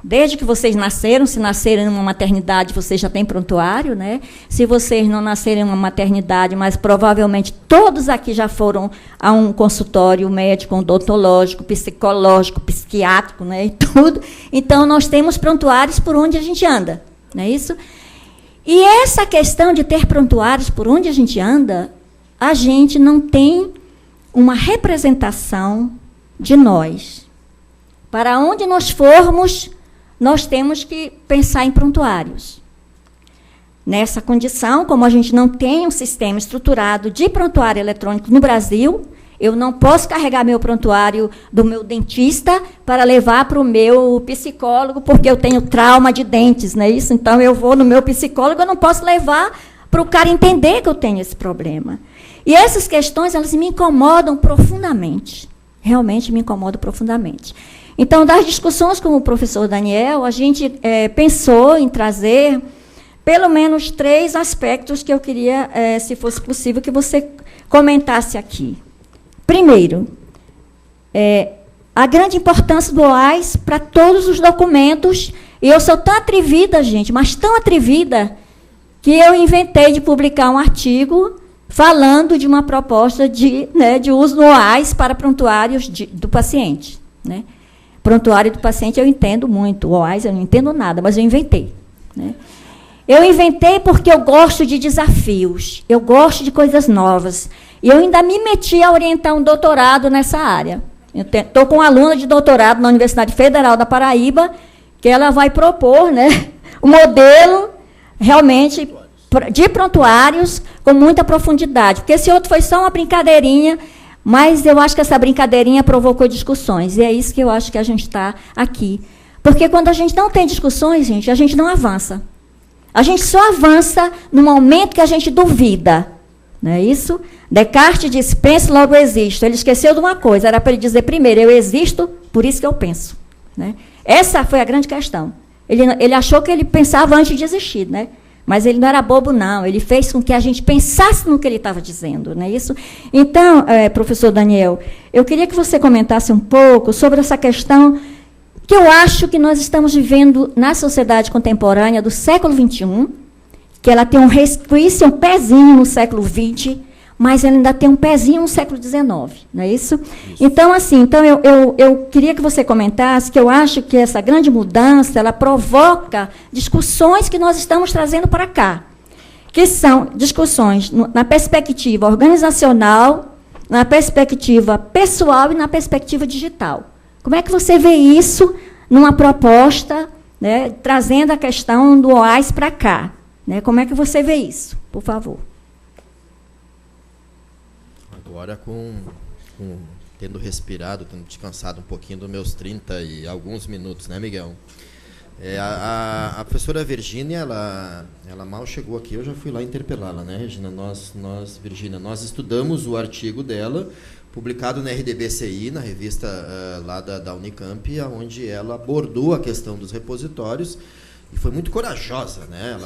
desde que vocês nasceram. Se nascerem numa maternidade, vocês já têm prontuário, né? Se vocês não nascerem numa maternidade, mas provavelmente todos aqui já foram a um consultório médico, odontológico, psicológico, psiquiátrico, né? E tudo. Então, nós temos prontuários por onde a gente anda. Não é isso? E essa questão de ter prontuários por onde a gente anda, a gente não tem uma representação de nós. Para onde nós formos, nós temos que pensar em prontuários. Nessa condição, como a gente não tem um sistema estruturado de prontuário eletrônico no Brasil, eu não posso carregar meu prontuário do meu dentista para levar para o meu psicólogo, porque eu tenho trauma de dentes, não é isso? Então, eu vou no meu psicólogo, eu não posso levar para o cara entender que eu tenho esse problema. E essas questões, elas me incomodam profundamente. Realmente me incomodam profundamente. Então, das discussões com o professor Daniel, a gente pensou em trazer pelo menos 3 aspectos que eu queria, se fosse possível, que você comentasse aqui. Primeiro, a grande importância do OAS para todos os documentos. E eu sou tão atrevida, gente, mas tão atrevida, que eu inventei de publicar um artigo falando de uma proposta de uso do OAS para prontuários do paciente. Né? Prontuário do paciente eu entendo muito, o OAS eu não entendo nada, mas eu inventei. Né? Eu inventei porque eu gosto de desafios, eu gosto de coisas novas. E eu ainda me meti a orientar um doutorado nessa área. Estou com uma aluna de doutorado na Universidade Federal da Paraíba, que ela vai propor, né, o modelo realmente de prontuários com muita profundidade, porque esse outro foi só uma brincadeirinha, mas eu acho que essa brincadeirinha provocou discussões, e é isso que eu acho que a gente está aqui. Porque quando a gente não tem discussões, gente, a gente não avança. A gente só avança no momento que a gente duvida. Não é isso? Descartes disse, penso, logo existo. Ele esqueceu de uma coisa, era para ele dizer primeiro, eu existo, por isso que eu penso. Né? Essa foi a grande questão. Ele achou que ele pensava antes de existir, né? Mas ele não era bobo, não. Ele fez com que a gente pensasse no que ele estava dizendo, não é isso? Então, professor Daniel, eu queria que você comentasse um pouco sobre essa questão que eu acho que nós estamos vivendo na sociedade contemporânea do século XXI, que ela tem um resquício, um pezinho no século XX, mas ela ainda tem um pezinho no século XIX, não é isso? Então, assim, eu queria que você comentasse que eu acho que essa grande mudança, ela provoca discussões que nós estamos trazendo para cá, que são discussões na perspectiva organizacional, na perspectiva pessoal e na perspectiva digital. Como é que você vê isso numa proposta, né, trazendo a questão do OAS para cá? Né? Como é que você vê isso, por favor? Agora, tendo respirado, tendo descansado um pouquinho dos meus 30 e alguns minutos, né, Miguel? A professora Virgínia, ela mal chegou aqui, eu já fui lá interpelá-la, né, Regina? Virgínia, nós estudamos o artigo dela, publicado na RDBCI, na revista lá da Unicamp, onde ela abordou a questão dos repositórios, e foi muito corajosa, né?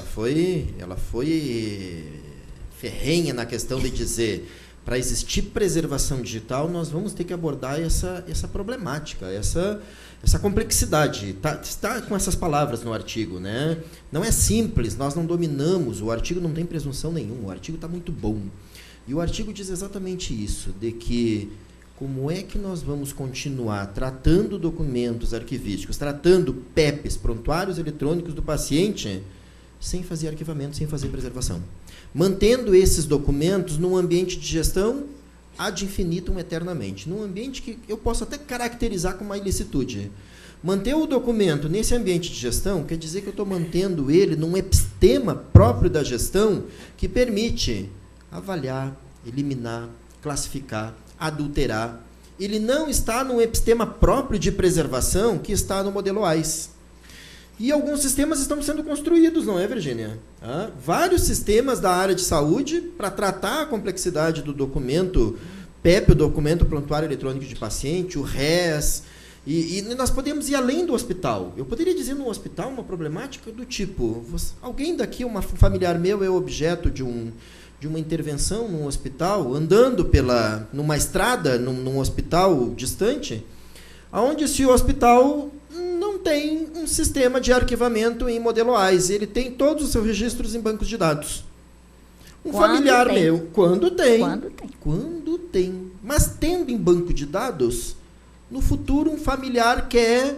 Ela foi ferrenha na questão de dizer, para existir preservação digital, nós vamos ter que abordar essa problemática, essa complexidade. Está com essas palavras no artigo, né? Não é simples, nós não dominamos, o artigo não tem presunção nenhuma, o artigo está muito bom. E o artigo diz exatamente isso, de que como é que nós vamos continuar tratando documentos arquivísticos, tratando PEPs, prontuários eletrônicos do paciente, sem fazer arquivamento, sem fazer preservação. Mantendo esses documentos num ambiente de gestão ad infinitum eternamente, num ambiente que eu posso até caracterizar como uma ilicitude. Manter o documento nesse ambiente de gestão quer dizer que eu estou mantendo ele num epistema próprio da gestão que permite avaliar, eliminar, classificar, adulterar. Ele não está num epistema próprio de preservação que está no modelo OAS. E alguns sistemas estão sendo construídos, não é, Virgínia? Vários sistemas da área de saúde para tratar a complexidade do documento PEP, o documento prontuário eletrônico de paciente, o RES, e nós podemos ir além do hospital. Eu poderia dizer no hospital uma problemática do tipo, alguém daqui, um familiar meu, é objeto de uma intervenção num hospital, andando numa estrada, num hospital distante, onde esse hospital não tem um sistema de arquivamento em modelo OAS, ele tem todos os seus registros em bancos de dados. Familiar meu, quando tem. Mas tendo em banco de dados, no futuro um familiar quer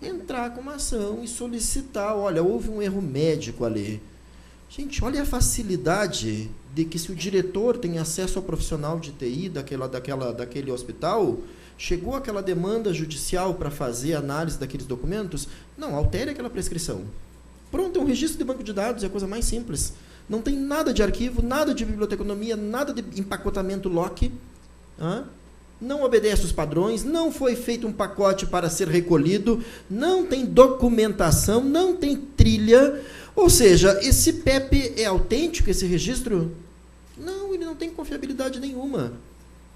entrar com uma ação e solicitar, olha, houve um erro médico ali. Gente, olha a facilidade de que se o diretor tem acesso ao profissional de TI daquele hospital, chegou aquela demanda judicial para fazer análise daqueles documentos, não, altere aquela prescrição. Pronto, é um registro de banco de dados, é a coisa mais simples. Não tem nada de arquivo, nada de biblioteconomia, nada de empacotamento lock. Não obedece os padrões, não foi feito um pacote para ser recolhido, não tem documentação, não tem trilha. Ou seja, esse PEP é autêntico, esse registro? Não, ele não tem confiabilidade nenhuma.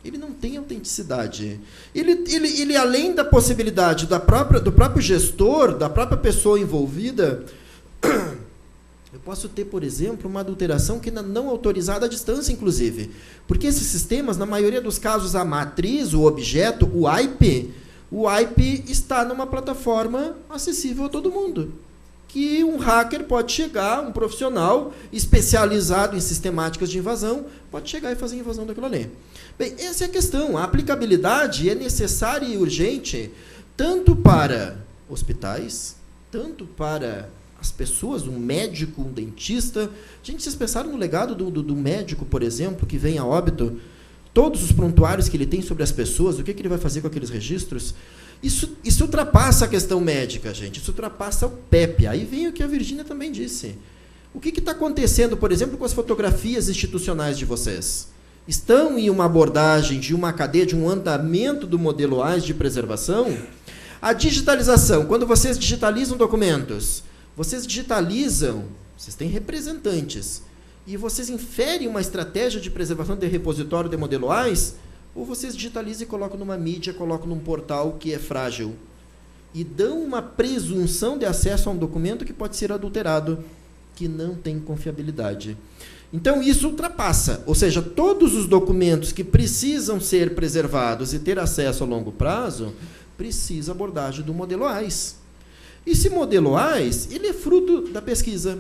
Ele não tem autenticidade. Ele além da possibilidade do próprio gestor, da própria pessoa envolvida, eu posso ter, por exemplo, uma adulteração que não autorizada à distância, inclusive. Porque esses sistemas, na maioria dos casos, a matriz, o objeto, o IP está numa plataforma acessível a todo mundo. Que um hacker pode chegar, um profissional especializado em sistemáticas de invasão, pode chegar e fazer a invasão daquilo ali. Bem, essa é a questão. A aplicabilidade é necessária e urgente tanto para hospitais, tanto para as pessoas, um médico, um dentista. Gente, vocês pensaram no legado do médico, por exemplo, que vem a óbito? Todos os prontuários que ele tem sobre as pessoas, o que ele vai fazer com aqueles registros? Isso ultrapassa a questão médica, gente. Isso ultrapassa o PEP. Aí vem o que a Virgínia também disse. O que está acontecendo, por exemplo, com as fotografias institucionais de vocês? Estão em uma abordagem de uma cadeia, de um andamento do modelo AIS de preservação? A digitalização, quando vocês digitalizam documentos, vocês têm representantes, e vocês inferem uma estratégia de preservação de repositório de modelo AIS, ou vocês digitalizam e colocam numa mídia, colocam num portal que é frágil, e dão uma presunção de acesso a um documento que pode ser adulterado, que não tem confiabilidade. Então, isso ultrapassa, ou seja, todos os documentos que precisam ser preservados e ter acesso a longo prazo, precisa abordagem do modelo AIS. Esse modelo AIS, ele é fruto da pesquisa,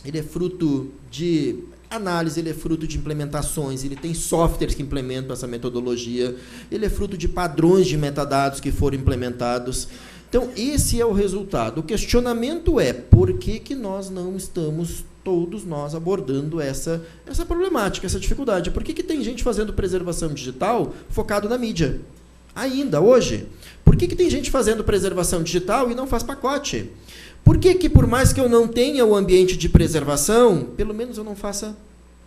ele é fruto de análise, ele é fruto de implementações, ele tem softwares que implementam essa metodologia, ele é fruto de padrões de metadados que foram implementados. Então, esse é o resultado. O questionamento é por que nós não estamos, todos nós, abordando essa problemática, essa dificuldade? Por que tem gente fazendo preservação digital focado na mídia? Ainda, hoje. Por que tem gente fazendo preservação digital e não faz pacote? Por que por mais que eu não tenha o ambiente de preservação, pelo menos eu não faça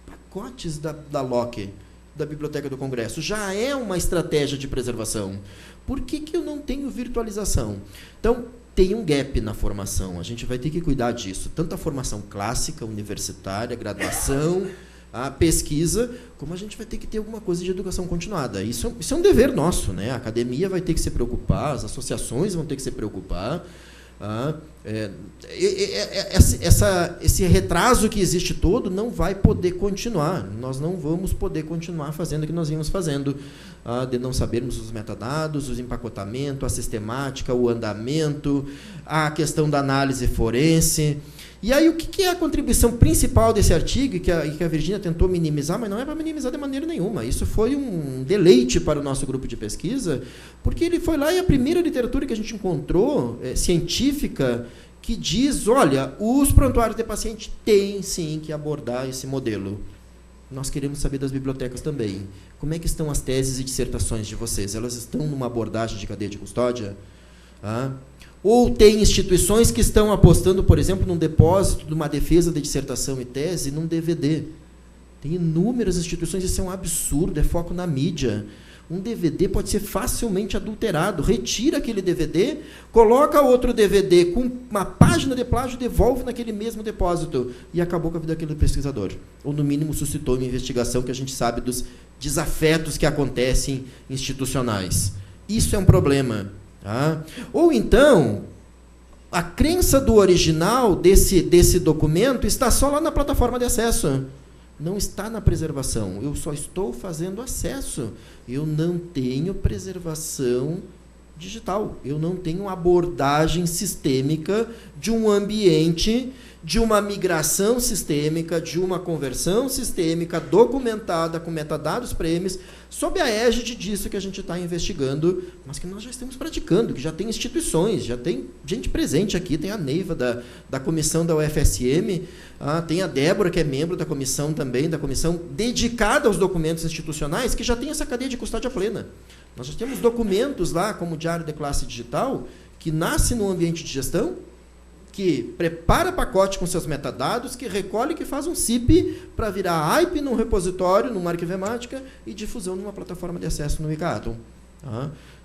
pacotes da LOC, da Biblioteca do Congresso? Já é uma estratégia de preservação. Por que eu não tenho virtualização? Então, tem um gap na formação. A gente vai ter que cuidar disso. Tanto a formação clássica, universitária, graduação, a pesquisa, como a gente vai ter que ter alguma coisa de educação continuada. Isso é um dever nosso, né? A academia vai ter que se preocupar, as associações vão ter que se preocupar. Esse retraso que existe todo não vai poder continuar. Nós não vamos poder continuar fazendo o que nós vimos fazendo, de não sabermos os metadados, os empacotamento, a sistemática, o andamento, a questão da análise forense. E aí, o que é a contribuição principal desse artigo, que a Virgínia tentou minimizar, mas não é para minimizar de maneira nenhuma. Isso foi um deleite para o nosso grupo de pesquisa, porque ele foi lá e a primeira literatura que a gente encontrou, científica, que diz, olha, os prontuários de paciente têm, sim, que abordar esse modelo. Nós queremos saber das bibliotecas também. Como é que estão as teses e dissertações de vocês? Elas estão numa abordagem de cadeia de custódia? Ou tem instituições que estão apostando, por exemplo, num depósito de uma defesa de dissertação e tese num DVD. Tem inúmeras instituições, isso é um absurdo, é foco na mídia. Um DVD pode ser facilmente adulterado. Retira aquele DVD, coloca outro DVD com uma página de plágio, devolve naquele mesmo depósito. E acabou com a vida daquele pesquisador. Ou, no mínimo, suscitou uma investigação que a gente sabe dos desafetos que acontecem institucionais. Isso é um problema. Ou então, a crença do original desse documento está só lá na plataforma de acesso. Não está na preservação. Eu só estou fazendo acesso. Eu não tenho preservação digital. Eu não tenho abordagem sistêmica de um ambiente, de uma migração sistêmica, de uma conversão sistêmica documentada com metadados premiums, sob a égide disso que a gente está investigando, mas que nós já estamos praticando, que já tem instituições, já tem gente presente aqui, tem a Neiva da comissão da UFSM, tem a Débora, que é membro da comissão também, da comissão dedicada aos documentos institucionais, que já tem essa cadeia de custódia plena. Nós já temos documentos lá, como o Diário de Classe Digital, que nasce no ambiente de gestão, que prepara pacote com seus metadados, que recolhe e que faz um CIP para virar AIP num repositório, numa arquivemática e difusão numa plataforma de acesso no Wikaatom.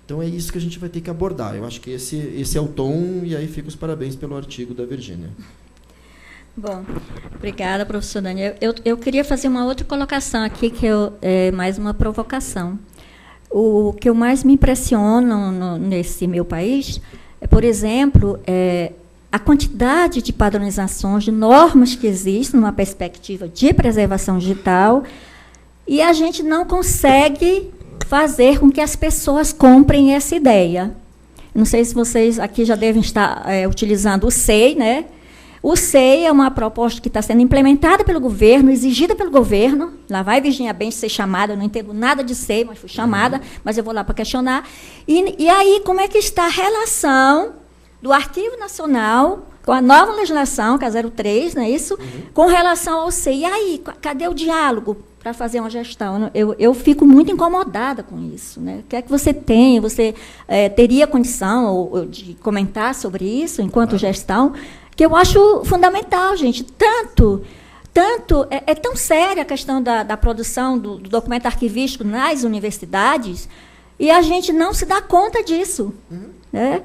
Então, é isso que a gente vai ter que abordar. Eu acho que esse é o tom, e aí fica os parabéns pelo artigo da Virgínia. Bom, obrigada, professor Daniel. Eu queria fazer uma outra colocação aqui, que é mais uma provocação. O que eu mais me impressiona nesse meu país é, por exemplo, a quantidade de padronizações, de normas que existem numa perspectiva de preservação digital, e a gente não consegue fazer com que as pessoas comprem essa ideia. Não sei se vocês aqui já devem estar utilizando o SEI, né? O SEI é uma proposta que está sendo implementada pelo governo, exigida pelo governo. Lá vai Virgínia Bench ser chamada, eu não entendo nada de SEI, mas fui chamada, mas eu vou lá para questionar. E aí, como é que está a relação do Arquivo Nacional com a nova legislação, que é a 03, não é isso? Com relação ao SEI. E aí, cadê o diálogo? para fazer uma gestão. Eu fico muito incomodada com isso, né? O que é que você tem? Você teria condição de comentar sobre isso enquanto gestão? Que eu acho fundamental, gente. É tão séria a questão da produção do documento arquivístico nas universidades e a gente não se dá conta disso. Né?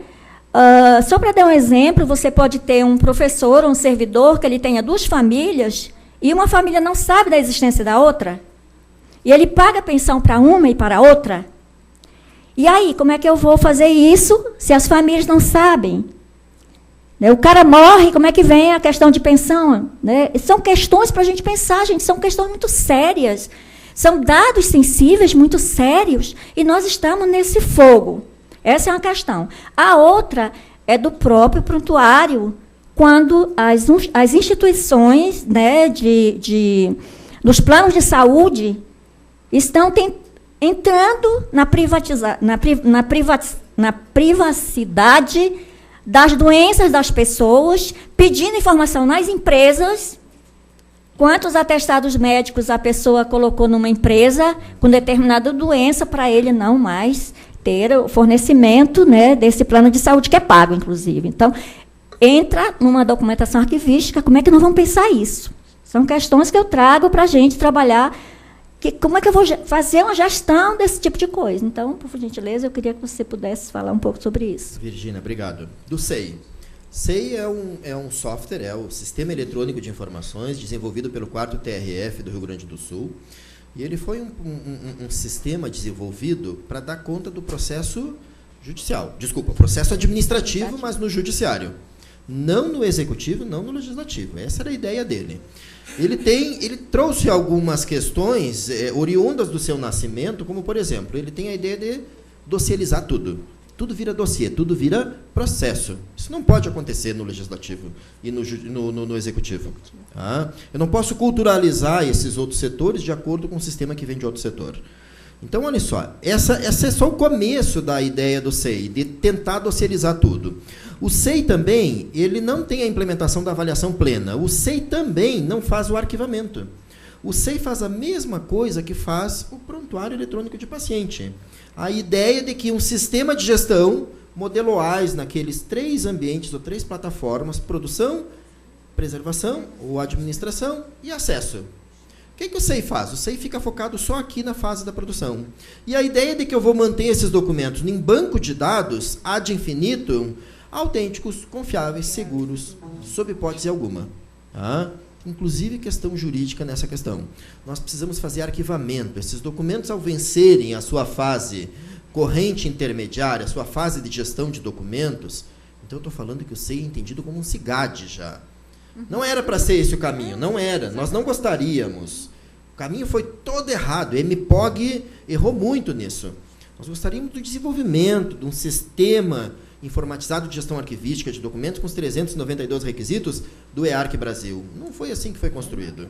Só para dar um exemplo, você pode ter um professor, um servidor, que ele tenha 2 famílias e uma família não sabe da existência da outra, e ele paga pensão para uma e para a outra. E aí, como é que eu vou fazer isso se as famílias não sabem? O cara morre, como é que vem a questão de pensão? Né? São questões para a gente pensar, gente, são questões muito sérias, são dados sensíveis muito sérios, e nós estamos nesse fogo. Essa é uma questão. A outra é do próprio prontuário, quando as instituições, né, dos planos de saúde estão entrando na privacidade das doenças das pessoas, pedindo informação nas empresas, quantos atestados médicos a pessoa colocou numa empresa com determinada doença para ele não mais ter o fornecimento, né, desse plano de saúde, que é pago, inclusive. Então, entra numa documentação arquivística, como é que nós vamos pensar isso? São questões que eu trago para a gente trabalhar, como é que eu vou fazer uma gestão desse tipo de coisa. Então, por gentileza, eu queria que você pudesse falar um pouco sobre isso. Virgínia, obrigado. Do SEI. SEI é um software, é o Sistema Eletrônico de Informações, desenvolvido pelo 4º TRF do Rio Grande do Sul. E ele foi um sistema desenvolvido para dar conta do processo judicial. Desculpa, processo administrativo, mas no judiciário. Não no executivo, não no legislativo. Essa era a ideia dele. Ele trouxe algumas questões oriundas do seu nascimento, como, por exemplo, ele tem a ideia de dossielizar tudo. Tudo vira dossiê, tudo vira processo. Isso não pode acontecer no legislativo e no executivo. Eu não posso culturalizar esses outros setores de acordo com o sistema que vem de outro setor. Então, olha só, essa é só o começo da ideia do SEI, de tentar dossielizar tudo. O SEI também, ele não tem a implementação da avaliação plena. O SEI também não faz o arquivamento. O SEI faz a mesma coisa que faz o prontuário eletrônico de paciente. A ideia de que um sistema de gestão, modelo OAS, naqueles 3 ambientes ou 3 plataformas, produção, preservação ou administração e acesso. O que o SEI faz? O SEI fica focado só aqui na fase da produção. E a ideia de que eu vou manter esses documentos em banco de dados ad infinitum, autênticos, confiáveis, seguros, sob hipótese alguma. Inclusive questão jurídica nessa questão. Nós precisamos fazer arquivamento. Esses documentos, ao vencerem a sua fase corrente intermediária, a sua fase de gestão de documentos, então eu estou falando que o SEI é entendido como um CIGAD já. Não era para ser esse o caminho, não era. Nós não gostaríamos. O caminho foi todo errado. O MPOG errou muito nisso. Nós gostaríamos do desenvolvimento de um sistema informatizado de gestão arquivística de documentos com os 392 requisitos do EARC Brasil. Não foi assim que foi construído.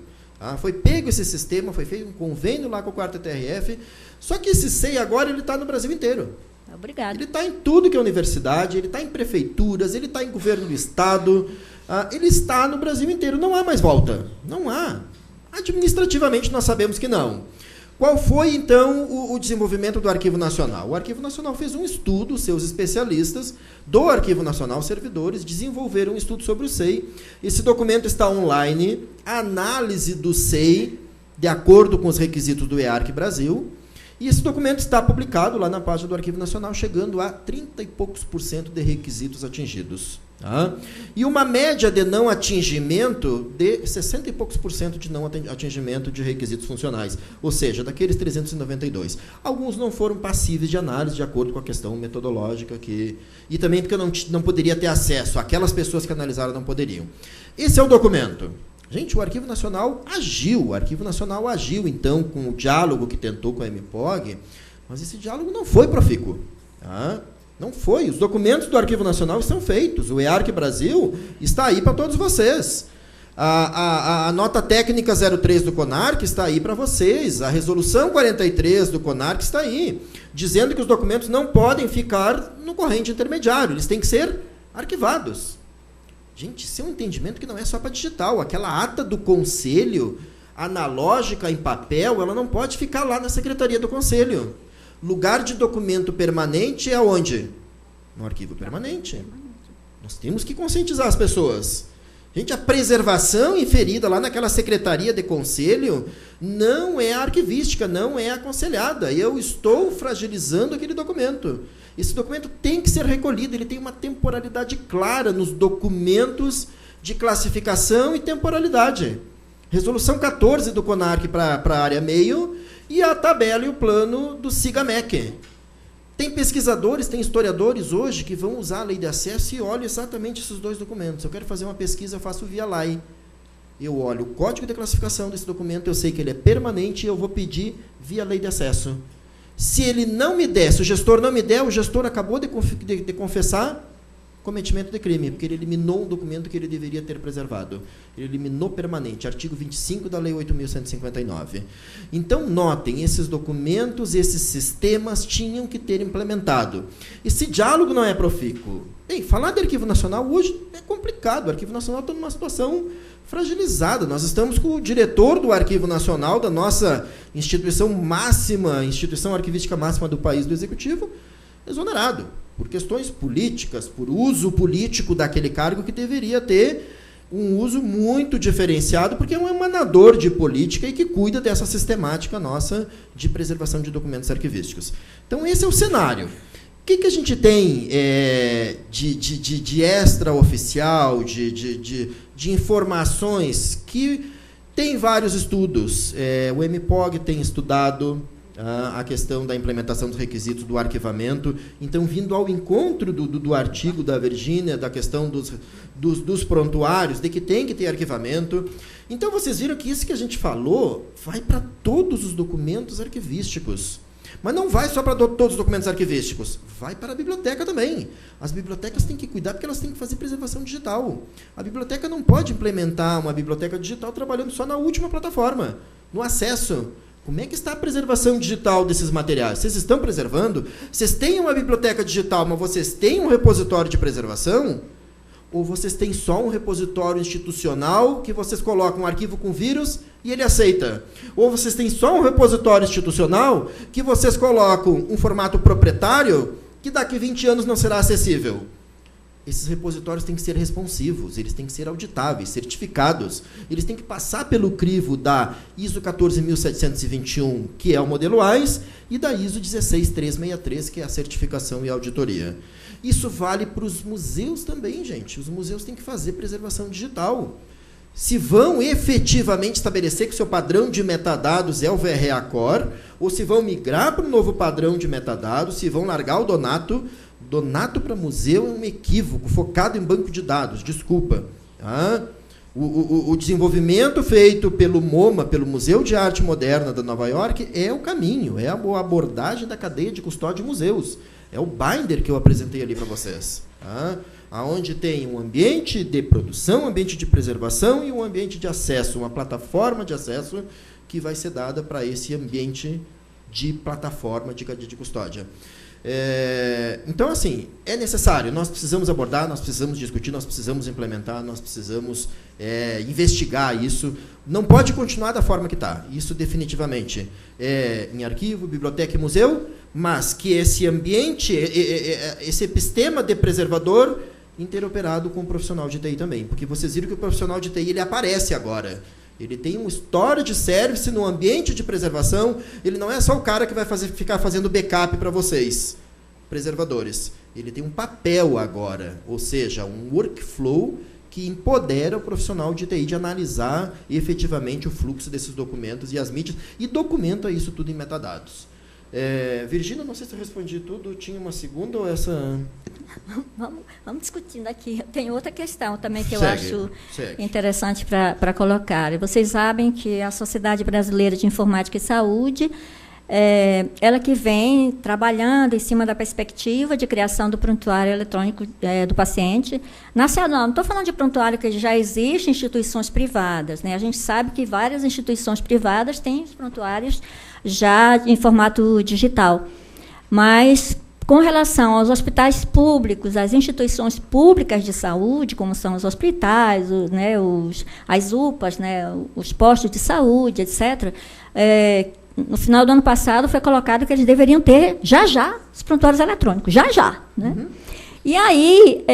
Foi pego esse sistema, foi feito um convênio lá com o 4º TRF, só que esse SEI agora ele está no Brasil inteiro. Obrigado. Ele está em tudo que é universidade, ele está em prefeituras, ele está em governo do estado, ele está no Brasil inteiro. Não há mais volta. Não há. Administrativamente nós sabemos que não. Qual foi, então, o desenvolvimento do Arquivo Nacional? O Arquivo Nacional fez um estudo, seus especialistas do Arquivo Nacional, servidores, desenvolveram um estudo sobre o SEI. Esse documento está online, a análise do SEI, de acordo com os requisitos do EARC Brasil, e esse documento está publicado lá na página do Arquivo Nacional, chegando a 30 e poucos % de requisitos atingidos. E uma média de não atingimento de 60 e poucos % de não atingimento de requisitos funcionais, ou seja, daqueles 392. Alguns não foram passíveis de análise de acordo com a questão metodológica, e também porque eu não poderia ter acesso, aquelas pessoas que analisaram não poderiam. Esse é o documento. Gente, o Arquivo Nacional agiu, então, com o diálogo que tentou com a MPOG, mas esse diálogo não foi profícuo. Não foi. Os documentos do Arquivo Nacional estão feitos. O EARC Brasil está aí para todos vocês. A nota técnica 03 do CONARC está aí para vocês. A resolução 43 do CONARC está aí, dizendo que os documentos não podem ficar no corrente intermediário. Eles têm que ser arquivados. Gente, isso é um entendimento que não é só para digital. Aquela ata do conselho, analógica em papel, ela não pode ficar lá na Secretaria do Conselho. Lugar de documento permanente é onde? No arquivo permanente. Nós temos que conscientizar as pessoas. Gente, a preservação inferida lá naquela Secretaria de Conselho não é arquivística, não é aconselhada. Eu estou fragilizando aquele documento. Esse documento tem que ser recolhido, ele tem uma temporalidade clara nos documentos de classificação e temporalidade. Resolução 14 do CONARC para a área meio e a tabela e o plano do SIGAMEC. Tem pesquisadores, tem historiadores hoje que vão usar a lei de acesso e olham exatamente esses dois documentos. Eu quero fazer uma pesquisa, eu faço via LAI. Eu olho o código de classificação desse documento, eu sei que ele é permanente e eu vou pedir via lei de acesso. Se ele não me der, se o gestor não me der, o gestor acabou de confessar cometimento de crime, porque ele eliminou um documento que ele deveria ter preservado. Ele eliminou permanente, artigo 25 da Lei 8.159. Então, notem, esses documentos, esses sistemas tinham que ter implementado. Esse diálogo não é profícuo. Bem, falar de Arquivo Nacional hoje é complicado. O Arquivo Nacional está numa situação fragilizada. Nós estamos com o diretor do Arquivo Nacional, da nossa instituição máxima, instituição arquivística máxima do país, do Executivo, exonerado por questões políticas, por uso político daquele cargo que deveria ter um uso muito diferenciado, porque é um emanador de política e que cuida dessa sistemática nossa de preservação de documentos arquivísticos. Então, esse é o cenário. O que a gente tem de extraoficial, de informações que tem vários estudos. O MPOG tem estudado a questão da implementação dos requisitos do arquivamento. Então, vindo ao encontro do artigo da Virgínia, da questão dos prontuários, de que tem que ter arquivamento. Então, vocês viram que isso que a gente falou vai para todos os documentos arquivísticos. Mas não vai só para todos os documentos arquivísticos, vai para a biblioteca também. As bibliotecas têm que cuidar porque elas têm que fazer preservação digital. A biblioteca não pode implementar uma biblioteca digital trabalhando só na última plataforma, no acesso. Como é que está a preservação digital desses materiais? Vocês estão preservando? Vocês têm uma biblioteca digital, mas vocês têm um repositório de preservação? Ou vocês têm só um repositório institucional que vocês colocam um arquivo com vírus e ele aceita? Ou vocês têm só um repositório institucional que vocês colocam um formato proprietário que daqui 20 anos não será acessível? Esses repositórios têm que ser responsivos, eles têm que ser auditáveis, certificados, eles têm que passar pelo crivo da ISO 14721, que é o modelo AIS, e da ISO 16363, que é a certificação e auditoria. Isso vale para os museus também, gente. Os museus têm que fazer preservação digital. Se vão efetivamente estabelecer que o seu padrão de metadados é o VRA Core, ou se vão migrar para um novo padrão de metadados, se vão largar o Donato. Donato para museu é um equívoco, focado em banco de dados, desculpa. Tá? O desenvolvimento feito pelo MoMA, pelo Museu de Arte Moderna de Nova York, é o caminho, é a abordagem da cadeia de custódia de museus. É o binder que eu apresentei ali para vocês. Tá? Onde tem um ambiente de produção, um ambiente de preservação e um ambiente de acesso, uma plataforma de acesso que vai ser dada para esse ambiente de plataforma de cadeia de custódia. Então, assim, é necessário, nós precisamos abordar, nós precisamos discutir, nós precisamos implementar, nós precisamos investigar isso. Não pode continuar da forma que está, isso definitivamente. Em arquivo, biblioteca e museu, mas que esse ambiente, esse epistema de preservador, interoperado com o profissional de TI também. Porque vocês viram que o profissional de TI ele aparece agora. Ele tem um storage service no ambiente de preservação. Ele não é só o cara que vai ficar fazendo backup para vocês, preservadores. Ele tem um papel agora, ou seja, um workflow que empodera o profissional de TI de analisar efetivamente o fluxo desses documentos e as mídias, e documenta isso tudo em metadados. Virgínia, não sei se eu respondi tudo. Tinha uma segunda ou essa... Vamos discutindo aqui. Tem outra questão também que eu acho interessante para colocar. Vocês sabem que a Sociedade Brasileira de Informática e Saúde, ela que vem trabalhando em cima da perspectiva de criação do prontuário eletrônico do paciente nacional. Não estou falando de prontuário que já existe em instituições privadas, né? A gente sabe que várias instituições privadas têm os prontuários já em formato digital. Mas com relação aos hospitais públicos, às instituições públicas de saúde, como são os hospitais, as UPAs, os postos de saúde, etc., no final do ano passado foi colocado que eles deveriam ter, já, os prontuários eletrônicos, já. Né? Uhum. E aí,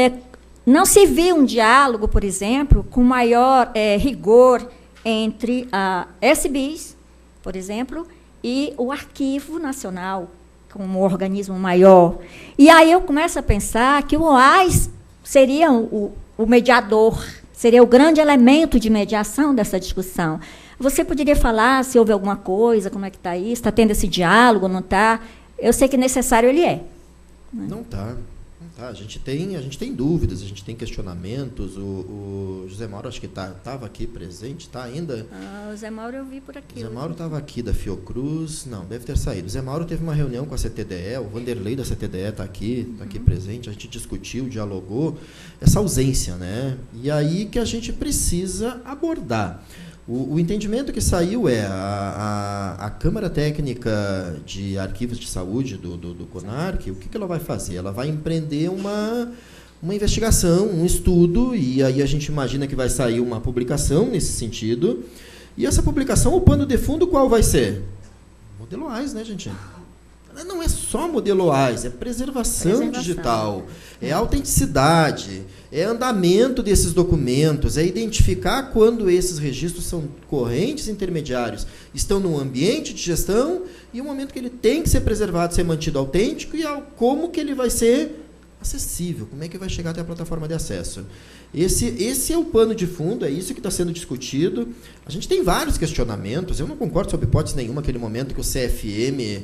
não se viu um diálogo, por exemplo, com maior rigor entre a SBIS, por exemplo, e o Arquivo Nacional, como um organismo maior. E aí eu começo a pensar que o OAS seria o mediador, seria o grande elemento de mediação dessa discussão. Você poderia falar se houve alguma coisa, como é que está isso, está tendo esse diálogo, não está? Eu sei que necessário ele é. Né? Não está. A gente tem dúvidas, a gente tem questionamentos. O José Mauro, acho que estava aqui presente, está ainda? O José Mauro eu vi por aqui. O José Mauro estava aqui da Fiocruz, não, deve ter saído. O José Mauro teve uma reunião com a CTDE, o Vanderlei da CTDE está aqui presente, a gente discutiu, dialogou, essa ausência, né? E aí que a gente precisa abordar. O entendimento que saiu a Câmara Técnica de Arquivos de Saúde do CONARC, o que ela vai fazer? Ela vai empreender uma investigação, um estudo, e aí a gente imagina que vai sair uma publicação nesse sentido. E essa publicação, o pano de fundo, qual vai ser? Modelo AIS, né, gente? Não é só modelo AIS, é preservação digital, é autenticidade, é andamento desses documentos, é identificar quando esses registros são correntes intermediários, estão num ambiente de gestão e o momento que ele tem que ser preservado, ser mantido autêntico e como que ele vai ser acessível, como é que vai chegar até a plataforma de acesso. Esse é o pano de fundo, é isso que está sendo discutido. A gente tem vários questionamentos, eu não concordo sob hipótese nenhuma aquele momento que o CFM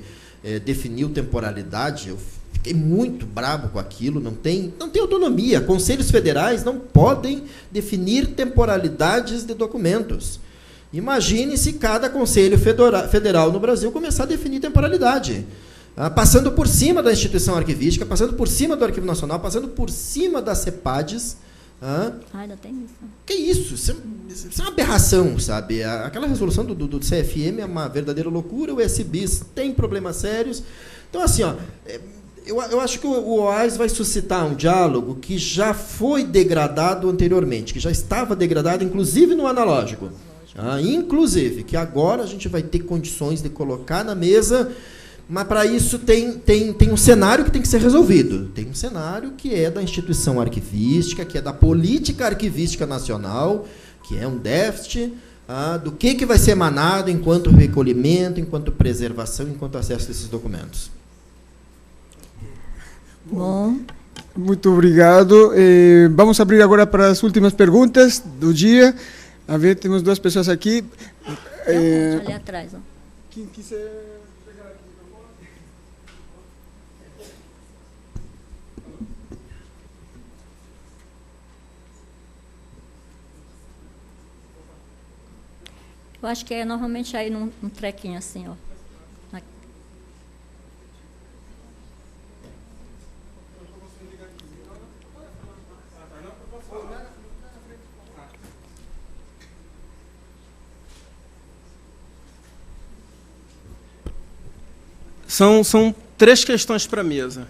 definiu temporalidade. Eu fiquei muito bravo com aquilo. Não tem autonomia. Conselhos federais não podem definir temporalidades de documentos. Imagine se cada conselho federal no Brasil começar a definir temporalidade. Passando por cima da instituição arquivística, passando por cima do Arquivo Nacional, passando por cima das CEPADs. Ainda tem isso. Que isso? Isso é uma aberração, sabe? Aquela resolução do CFM é uma verdadeira loucura, o SBIS tem problemas sérios. Então, assim, eu acho que o OAS vai suscitar um diálogo que já foi degradado anteriormente, que já estava degradado, inclusive no analógico. Inclusive, que agora a gente vai ter condições de colocar na mesa. Mas, para isso, tem um cenário que tem que ser resolvido. Tem um cenário que é da instituição arquivística, que é da política arquivística nacional, que é um déficit, do que vai ser emanado enquanto recolhimento, enquanto preservação, enquanto acesso a esses documentos. Bom. Muito obrigado. Vamos abrir agora para as últimas perguntas do dia. A ver, temos duas pessoas aqui. Ali atrás. Ó. Quem quiser... Eu acho que normalmente aí num trequinho assim, ó. São três questões para a mesa.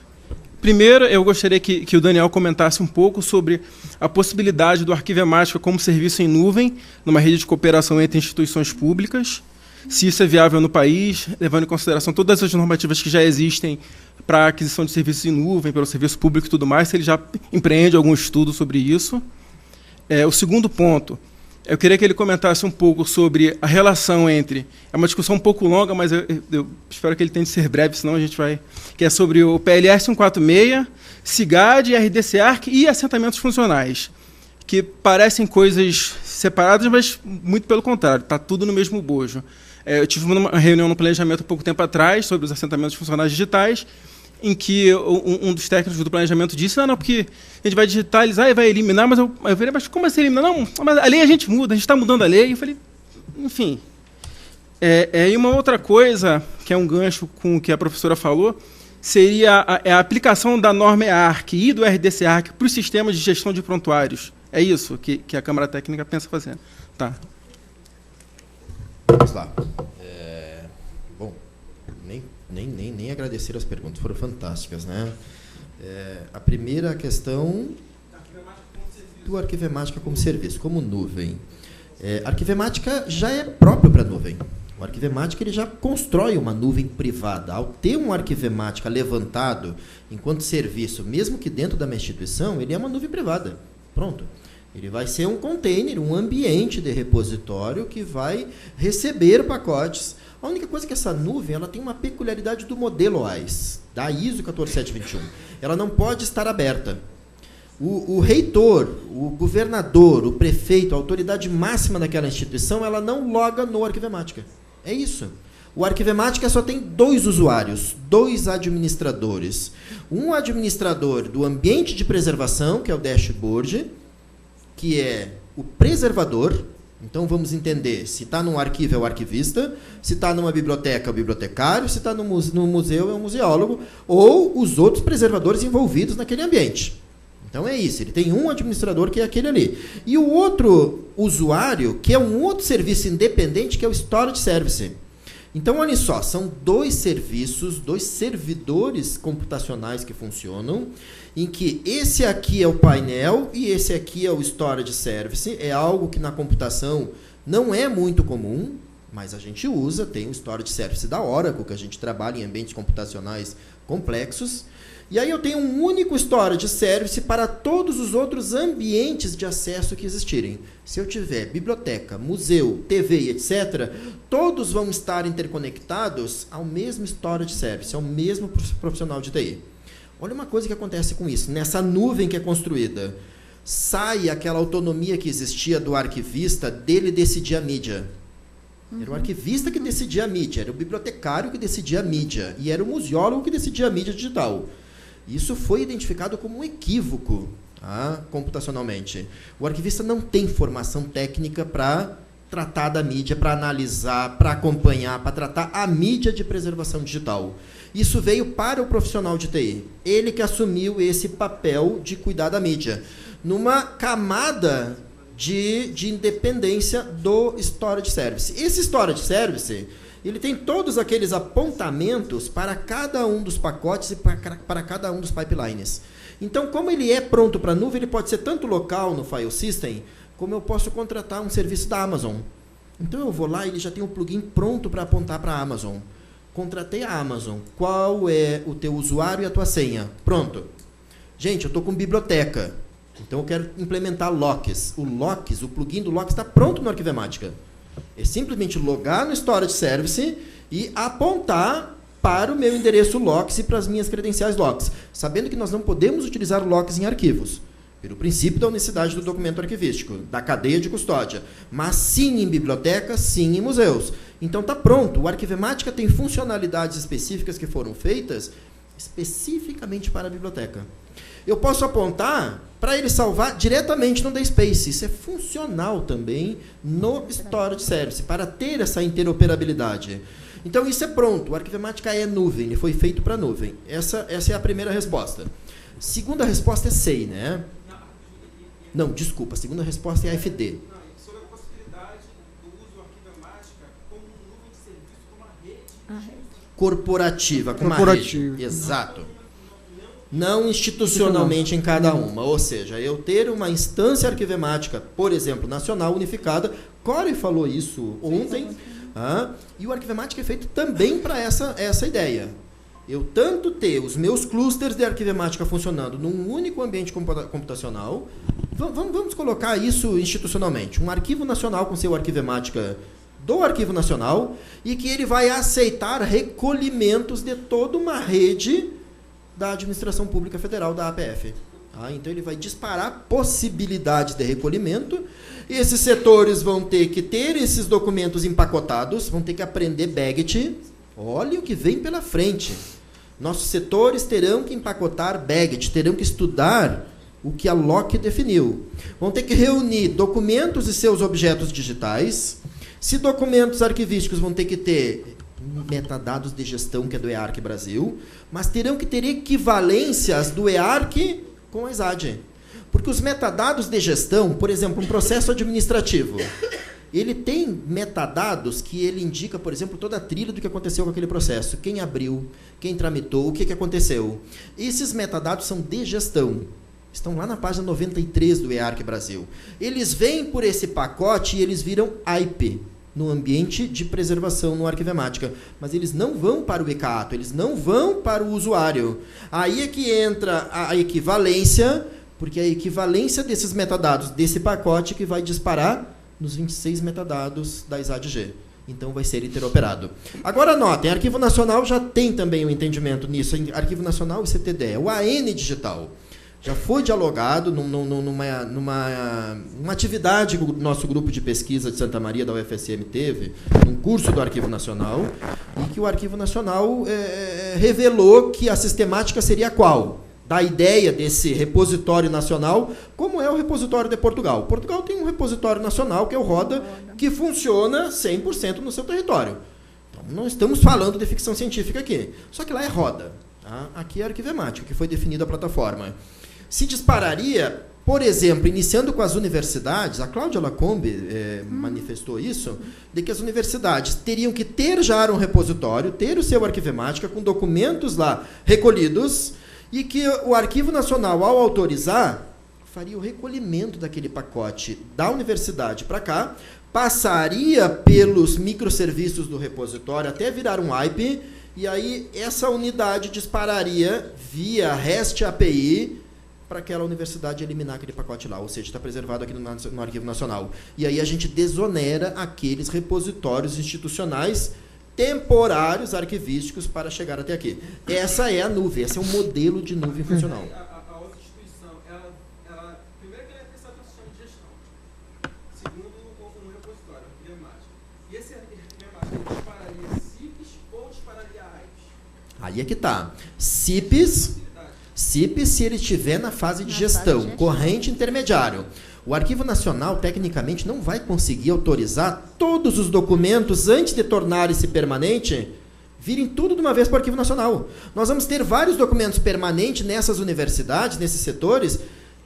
Primeiro, eu gostaria que o Daniel comentasse um pouco sobre a possibilidade do Arquivemática como serviço em nuvem, numa rede de cooperação entre instituições públicas, se isso é viável no país, levando em consideração todas as normativas que já existem para a aquisição de serviços em nuvem, pelo serviço público e tudo mais, se ele já empreende algum estudo sobre isso. O segundo ponto, eu queria que ele comentasse um pouco sobre a relação entre... É uma discussão um pouco longa, mas eu espero que ele tente ser breve, senão a gente vai... Que é sobre o PLS 146, CIGAD, RDC-ARC e assentamentos funcionais, que parecem coisas separadas, mas muito pelo contrário, está tudo no mesmo bojo. Eu tive uma reunião no planejamento há pouco tempo atrás sobre os assentamentos funcionais digitais, em que um dos técnicos do planejamento disse, não, porque a gente vai digitalizar e vai eliminar, mas eu falei, mas como assim eliminar? Não, mas a lei a gente muda, a gente está mudando a lei. Eu falei, enfim. E uma outra coisa, que é um gancho com o que a professora falou, seria a aplicação da norma EARC e do RDC-ARC para os sistemas de gestão de prontuários. É isso que a Câmara Técnica pensa fazer. Tá. Vamos lá. Bom, nem Nem agradecer as perguntas, foram fantásticas, né? A primeira questão do Arquivemática como serviço, como nuvem. Arquivemática já é próprio para nuvem. O Arquivemática ele já constrói uma nuvem privada. Ao ter um Arquivemática levantado enquanto serviço, mesmo que dentro da minha instituição, ele é uma nuvem privada. Pronto. Ele vai ser um container, um ambiente de repositório que vai receber pacotes. A única coisa é que essa nuvem ela tem uma peculiaridade do modelo OAIS, da ISO 14721. Ela não pode estar aberta. O reitor, o governador, o prefeito, a autoridade máxima daquela instituição, ela não loga no Arquivemática. É isso. O Arquivemática só tem 2 usuários, 2 administradores. Um administrador do ambiente de preservação, que é o dashboard, que é o preservador. Então, vamos entender, se está num arquivo é o arquivista, se está numa biblioteca é o bibliotecário, se está no museu é o museólogo, ou os outros preservadores envolvidos naquele ambiente. Então, é isso, ele tem um administrador que é aquele ali. E o outro usuário, que é um outro serviço independente, que é o Storage Service. Então, olha só, são 2 serviços, 2 servidores computacionais que funcionam, em que esse aqui é o painel e esse aqui é o Storage Service. É algo que na computação não é muito comum, mas a gente usa. Tem o Storage Service da Oracle, que a gente trabalha em ambientes computacionais complexos. E aí eu tenho um único Storage Service para todos os outros ambientes de acesso que existirem. Se eu tiver biblioteca, museu, TV, etc., todos vão estar interconectados ao mesmo Storage Service, ao mesmo profissional de TI. Olha uma coisa que acontece com isso. Nessa nuvem que é construída, sai aquela autonomia que existia do arquivista, dele decidir a mídia. Era o arquivista que decidia a mídia, era o bibliotecário que decidia a mídia, e era o museólogo que decidia a mídia digital. Isso foi identificado como um equívoco, computacionalmente. O arquivista não tem formação técnica para tratar da mídia, para analisar, para acompanhar, para tratar a mídia de preservação digital. Isso veio para o profissional de TI. Ele que assumiu esse papel de cuidar da mídia, numa camada de independência do Storage Service. Esse Storage Service, ele tem todos aqueles apontamentos para cada um dos pacotes e para cada um dos pipelines. Então, como ele é pronto para a nuvem, ele pode ser tanto local no file system, como eu posso contratar um serviço da Amazon. Então, eu vou lá e ele já tem um plugin pronto para apontar para a Amazon. Contratei a Amazon. Qual é o teu usuário e a tua senha? Pronto. Gente, eu estou com biblioteca. Então, eu quero implementar Locks. O plugin do Locks está pronto no Arquivemática. É simplesmente logar no Storage Service e apontar para o meu endereço Locks e para as minhas credenciais Locks, sabendo que nós não podemos utilizar Locks em arquivos, pelo princípio da unicidade do documento arquivístico, da cadeia de custódia, mas sim em bibliotecas, sim em museus. Então está pronto. O Arquivemática tem funcionalidades específicas que foram feitas especificamente para a biblioteca. Eu posso apontar para ele salvar diretamente no DSpace. Isso é funcional também no Storage Service, para ter essa interoperabilidade. Então, isso é pronto. O Arquivemática é nuvem, ele foi feito para nuvem. Essa é a primeira resposta. Segunda resposta é SEI, né? Não, desculpa. A segunda resposta é AFD. Sobre a possibilidade do uso do Arquivemática como nuvem de serviço, como uma rede corporativa, como uma rede. Exato. Não institucionalmente em cada uma. Ou seja, eu ter uma instância arquivemática, por exemplo, nacional, unificada. Corey falou isso ontem. E o Arquivemática é feito também para essa ideia. Eu tanto ter os meus clusters de Arquivemática funcionando num único ambiente computacional. Vamos colocar isso institucionalmente. Um arquivo nacional com seu Arquivemática do Arquivo Nacional e que ele vai aceitar recolhimentos de toda uma rede da Administração Pública Federal, da APF. Então, ele vai disparar possibilidades de recolhimento. E esses setores vão ter que ter esses documentos empacotados, vão ter que aprender Baggett. Olha o que vem pela frente. Nossos setores terão que empacotar Baggett, terão que estudar o que a LOC definiu. Vão ter que reunir documentos e seus objetos digitais. Se documentos arquivísticos vão ter que ter metadados de gestão, que é do EARC Brasil, mas terão que ter equivalências do EARC com a ESAD. Porque os metadados de gestão, por exemplo, um processo administrativo, ele tem metadados que ele indica, por exemplo, toda a trilha do que aconteceu com aquele processo. Quem abriu, quem tramitou, o que aconteceu. Esses metadados são de gestão. Estão lá na página 93 do EARC Brasil. Eles vêm por esse pacote e eles viram IP no ambiente de preservação no Arquivemática. Mas eles não vão para o ECAATO, eles não vão para o usuário. Aí é que entra a equivalência, porque é a equivalência desses metadados desse pacote que vai disparar nos 26 metadados da ISAD-G. Então vai ser interoperado. Agora notem, Arquivo Nacional já tem também um entendimento nisso. Arquivo Nacional e CTDE. O AN Digital já foi dialogado numa atividade que o nosso grupo de pesquisa de Santa Maria da UFSM teve, num curso do Arquivo Nacional, e que o Arquivo Nacional revelou que a sistemática seria qual? Da ideia desse repositório nacional, como é o repositório de Portugal. Portugal tem um repositório nacional, que é o RODA, que funciona 100% no seu território. Então, não estamos falando de ficção científica aqui. Só que lá é RODA. Tá? Aqui é Arquivemática, que foi definida a plataforma. Se dispararia, por exemplo, iniciando com as universidades, a Cláudia Lacombe manifestou isso, de que as universidades teriam que ter já um repositório, ter o seu Arquivemática com documentos lá recolhidos, e que o Arquivo Nacional, ao autorizar, faria o recolhimento daquele pacote da universidade para cá, passaria pelos microserviços do repositório até virar um IP, e aí essa unidade dispararia via REST API para aquela universidade eliminar aquele pacote lá, ou seja, está preservado aqui no Arquivo Nacional. E aí a gente desonera aqueles repositórios institucionais temporários arquivísticos para chegar até aqui. Essa é a nuvem, esse é um modelo de nuvem funcional. A outra instituição, ela primeiro que ela tem essa função de gestão, segundo um repositório, arquivemático. E esse arquivemático dispararia CIPs ou dispararia AIPs? Aí é que está. CIPs, se ele estiver na fase de gestão, corrente intermediário. O Arquivo Nacional, tecnicamente, não vai conseguir autorizar todos os documentos antes de tornar-se permanente, virem tudo de uma vez para o Arquivo Nacional. Nós vamos ter vários documentos permanentes nessas universidades, nesses setores,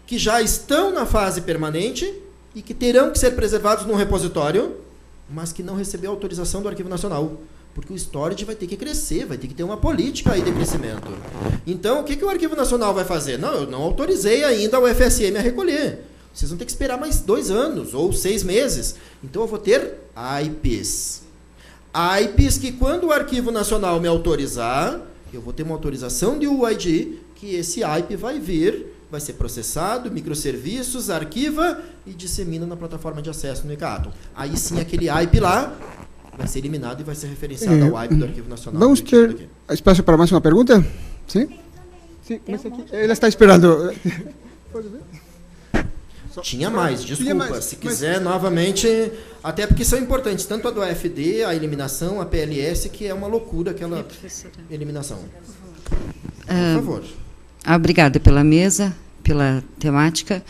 que já estão na fase permanente e que terão que ser preservados num repositório, mas que não recebeu autorização do Arquivo Nacional. Porque o storage vai ter que crescer, vai ter que ter uma política aí de crescimento. Então, o que o Arquivo Nacional vai fazer? Não, eu não autorizei ainda a UFSM a recolher. Vocês vão ter que esperar mais 2 anos ou 6 meses. Então, eu vou ter IPs. IPs que, quando o Arquivo Nacional me autorizar, eu vou ter uma autorização de UID, que esse IP vai vir, vai ser processado, microserviços, arquiva e dissemina na plataforma de acesso no ECAATO. Aí sim, aquele IP lá vai ser eliminado e vai ser referenciado ao IP do Arquivo Nacional. Vamos ter espaço para mais uma pergunta? Sim? Sim, mas aqui, ela está esperando. Pode ver? Tinha mais, desculpa. Se quiser, novamente, até porque são importantes, tanto a do AFD, a eliminação, a PLS, que é uma loucura aquela eliminação. Por favor. Obrigada pela mesa, pela temática.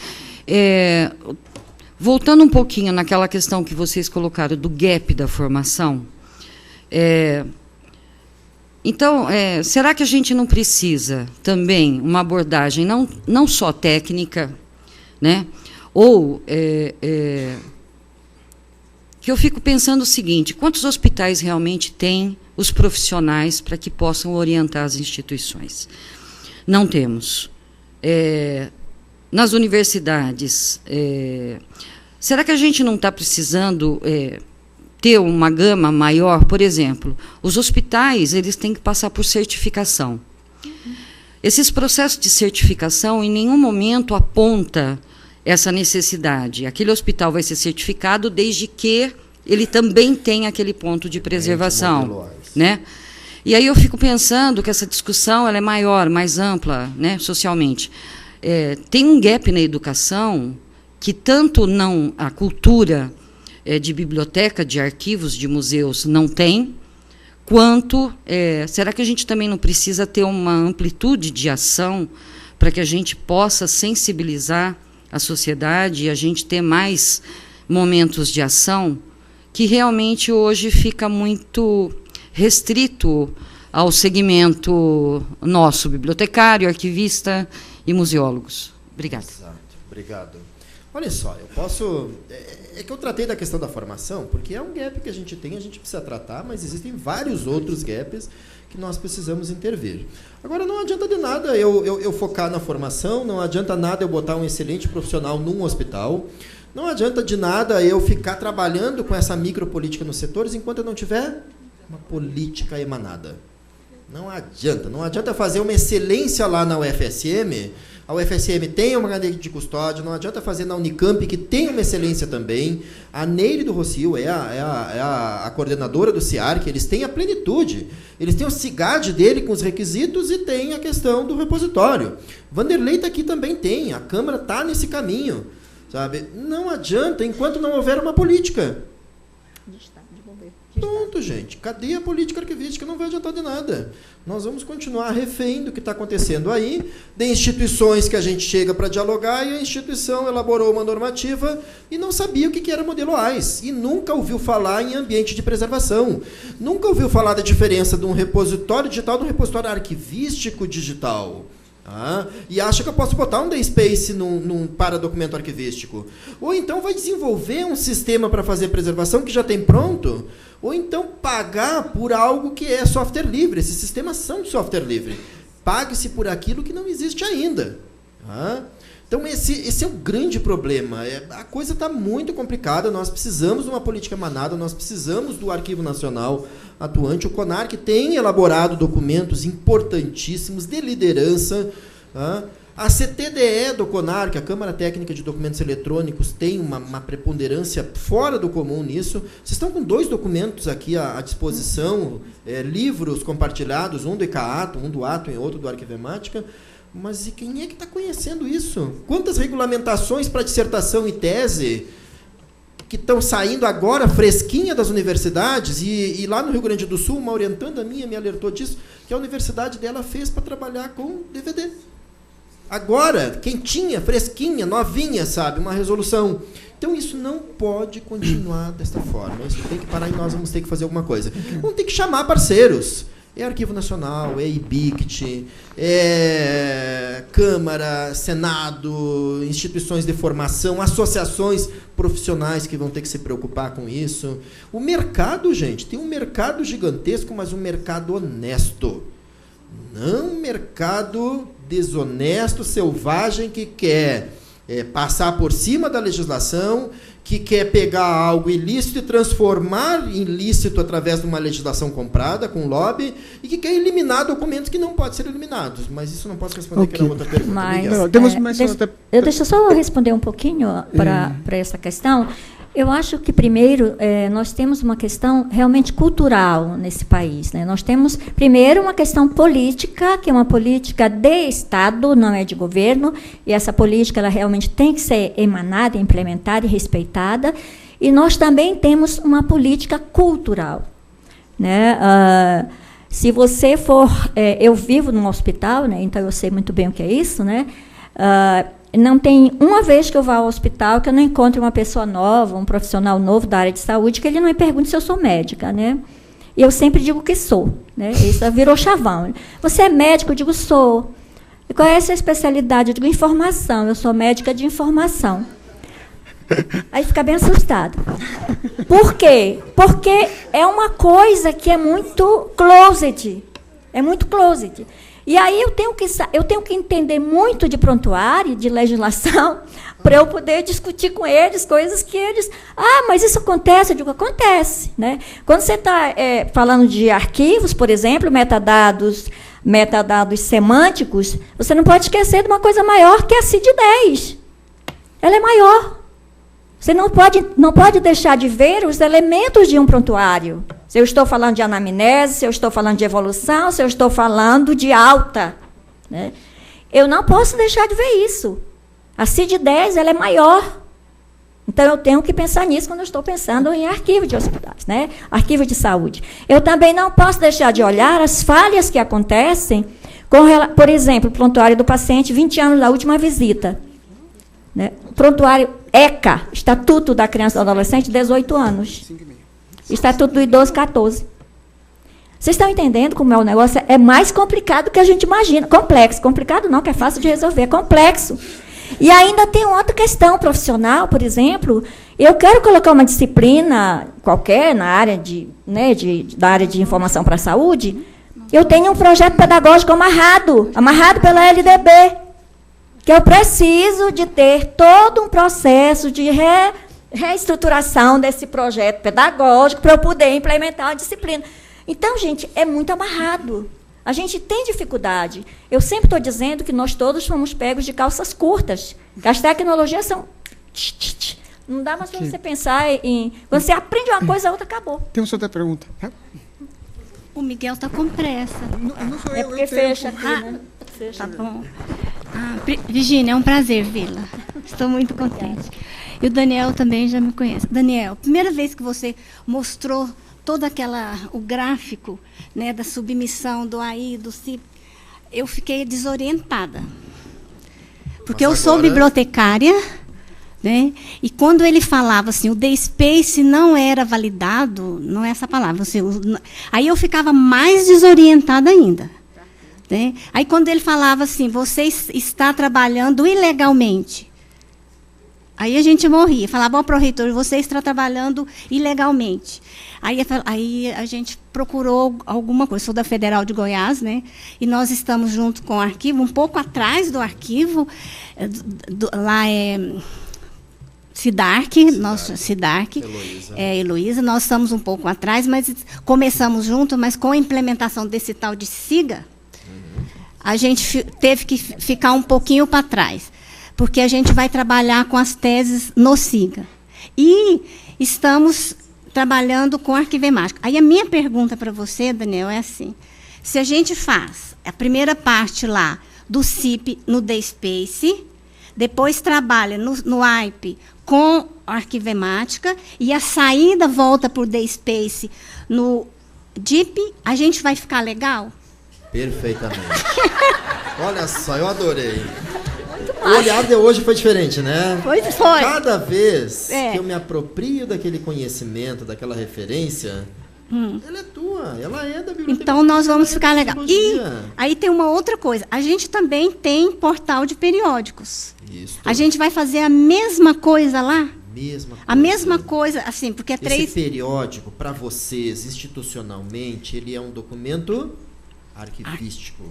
Voltando um pouquinho naquela questão que vocês colocaram do gap da formação, então, será que a gente não precisa também uma abordagem não só técnica, né? Ou que eu fico pensando o seguinte: quantos hospitais realmente têm os profissionais para que possam orientar as instituições? Não temos. Nas universidades, será que a gente não está precisando ter uma gama maior? Por exemplo, os hospitais eles têm que passar por certificação. Esses processos de certificação em nenhum momento aponta essa necessidade. Aquele hospital vai ser certificado desde que ele também tenha aquele ponto de preservação, né? E aí eu fico pensando que essa discussão ela é maior, mais ampla, né, socialmente. Tem um gap na educação que tanto não a cultura de biblioteca, de arquivos, de museus não tem, quanto será que a gente também não precisa ter uma amplitude de ação para que a gente possa sensibilizar a sociedade e a gente ter mais momentos de ação, que realmente hoje fica muito restrito ao segmento nosso, bibliotecário, arquivista e museólogos. Obrigada. Exato, obrigado. Olha só, eu posso... É que eu tratei da questão da formação, porque é um gap que a gente tem, a gente precisa tratar, mas existem vários outros gaps que nós precisamos intervir. Agora, não adianta de nada eu focar na formação, não adianta nada eu botar um excelente profissional num hospital, não adianta de nada eu ficar trabalhando com essa micropolítica nos setores enquanto eu não tiver uma política emanada. Não adianta fazer uma excelência lá na UFSM. A UFSM tem uma cadeia de custódia, não adianta fazer na Unicamp, que tem uma excelência também. A Neire do Rocio é a coordenadora do CIARC, eles têm a plenitude. Eles têm o CIGAD dele com os requisitos e tem a questão do repositório. Vanderlei está aqui também tem, a Câmara está nesse caminho. Sabe? Não adianta enquanto não houver uma política. Pronto, gente. Cadê a política arquivística? Não vai adiantar de nada. Nós vamos continuar refém do que está acontecendo aí, de instituições que a gente chega para dialogar e a instituição elaborou uma normativa e não sabia o que era modelo AIS. E nunca ouviu falar em ambiente de preservação. Nunca ouviu falar da diferença de um repositório digital e de um repositório arquivístico digital. E acha que eu posso botar um DSpace num para-documento arquivístico. Ou então vai desenvolver um sistema para fazer preservação que já tem pronto, ou então pagar por algo que é software livre. Esses sistemas são de software livre. Pague-se por aquilo que não existe ainda. Então, esse é o grande problema. A coisa está muito complicada, nós precisamos de uma política emanada, nós precisamos do Arquivo Nacional atuante. O CONARC tem elaborado documentos importantíssimos de liderança. A CTDE do CONARC, a Câmara Técnica de Documentos Eletrônicos, tem uma preponderância fora do comum nisso. Vocês estão com 2 documentos aqui à disposição, livros compartilhados, um do ECAATO, um do Ato e outro do Arquivemática. Mas e quem é que está conhecendo isso? Quantas regulamentações para dissertação e tese que estão saindo agora fresquinha das universidades? E lá no Rio Grande do Sul, uma orientanda minha me alertou disso, que a universidade dela fez para trabalhar com DVD. Agora, quentinha, fresquinha, novinha, sabe? Uma resolução. Então, isso não pode continuar desta forma. Isso tem que parar e nós vamos ter que fazer alguma coisa. Vamos ter que chamar parceiros. É Arquivo Nacional, é IBICT, é Câmara, Senado, instituições de formação, associações profissionais que vão ter que se preocupar com isso. O mercado, gente, tem um mercado gigantesco, mas um mercado honesto. Não um mercado desonesto, selvagem, que quer passar por cima da legislação, que quer pegar algo ilícito e transformar em lícito através de uma legislação comprada, com lobby, e que quer eliminar documentos que não podem ser eliminados. Mas isso não posso responder, que era outra pergunta. Deixa eu só responder um pouquinho para essa questão. Eu acho que, primeiro, nós temos uma questão realmente cultural nesse país. Né? Nós temos, primeiro, uma questão política, que é uma política de Estado, não é de governo, e essa política ela realmente tem que ser emanada, implementada e respeitada. E nós também temos uma política cultural. Né? Se você for... eu vivo num hospital, né? Então eu sei muito bem o que é isso, né? Não tem uma vez que eu vá ao hospital que eu não encontre uma pessoa nova, um profissional novo da área de saúde, que ele não me pergunte se eu sou médica, né? E eu sempre digo que sou, né? Isso virou chavão. Você é médico? Eu digo, sou. E qual é essa especialidade? Eu digo, informação. Eu sou médica de informação. Aí fica bem assustado. Por quê? Porque é uma coisa que é muito closet. É muito closet. E aí eu tenho que entender muito de prontuário, de legislação, para eu poder discutir com eles coisas que eles... mas isso acontece? Eu digo, acontece. Né? Quando você está falando de arquivos, por exemplo, metadados semânticos, você não pode esquecer de uma coisa maior que a CID-10. Ela é maior. Você não pode deixar de ver os elementos de um prontuário. Se eu estou falando de anamnese, se eu estou falando de evolução, se eu estou falando de alta. Né? Eu não posso deixar de ver isso. A CID-10 ela é maior. Então, eu tenho que pensar nisso quando eu estou pensando em arquivo de hospitais, né? Arquivo de saúde. Eu também não posso deixar de olhar as falhas que acontecem, por exemplo, prontuário do paciente, 20 anos da última visita. Né? Prontuário ECA, Estatuto da Criança e do Adolescente, 18 anos. Estatuto do Idoso, 14. Vocês estão entendendo como é o negócio? É mais complicado do que a gente imagina. Complexo. Complicado não, que é fácil de resolver. É complexo. E ainda tem outra questão profissional, por exemplo, eu quero colocar uma disciplina qualquer na área da área de informação para a saúde, eu tenho um projeto pedagógico amarrado pela LDB, que eu preciso de ter todo um processo de reestruturação desse projeto pedagógico para eu poder implementar a disciplina. Então, gente, é muito amarrado. A gente tem dificuldade. Eu sempre estou dizendo que nós todos fomos pegos de calças curtas. As tecnologias são... Não dá mais para você pensar em... Quando você aprende uma coisa, a outra acabou. Temos outra pergunta. O Miguel está com pressa. Não sou É porque fecha aqui, né? Tá bom. Virgínia, é um prazer vê-la. Estou muito contente. E o Daniel também já me conhece. Daniel, primeira vez que você mostrou todo o gráfico, né, da submissão do AI, do CIP, eu fiquei desorientada. Porque eu sou bibliotecária, né, e quando ele falava assim, o DSpace não era validado, não é essa palavra, aí eu ficava mais desorientada ainda. Né? Aí quando ele falava assim, você está trabalhando ilegalmente, aí a gente morria. Falava, ó, pró-reitor, você está trabalhando ilegalmente. Aí a gente procurou alguma coisa. Sou da Federal de Goiás, né? E nós estamos junto com o arquivo, um pouco atrás do arquivo, lá é CIDARC, Heloísa, nós estamos um pouco atrás, mas começamos junto, mas com a implementação desse tal de SIGA, a gente teve que ficar um pouquinho para trás, porque a gente vai trabalhar com as teses no SIGA. E estamos trabalhando com arquivemática. Aí a minha pergunta para você, Daniel, é assim, se a gente faz a primeira parte lá do CIP no DSpace, depois trabalha no AIP com arquivemática, e a saída volta para o DSpace no DIP, a gente vai ficar legal? Perfeitamente. Olha só, eu adorei. O olhar de hoje foi diferente, né? Foi. Cada vez que eu me aproprio daquele conhecimento, daquela referência, ela é tua, ela é da biblioteca. Então, nós vamos ficar legal. E aí tem uma outra coisa. A gente também tem portal de periódicos. Isso. A gente vai fazer a mesma coisa lá? A mesma coisa, assim, porque Esse periódico, para vocês, institucionalmente, ele é um documento arquivístico.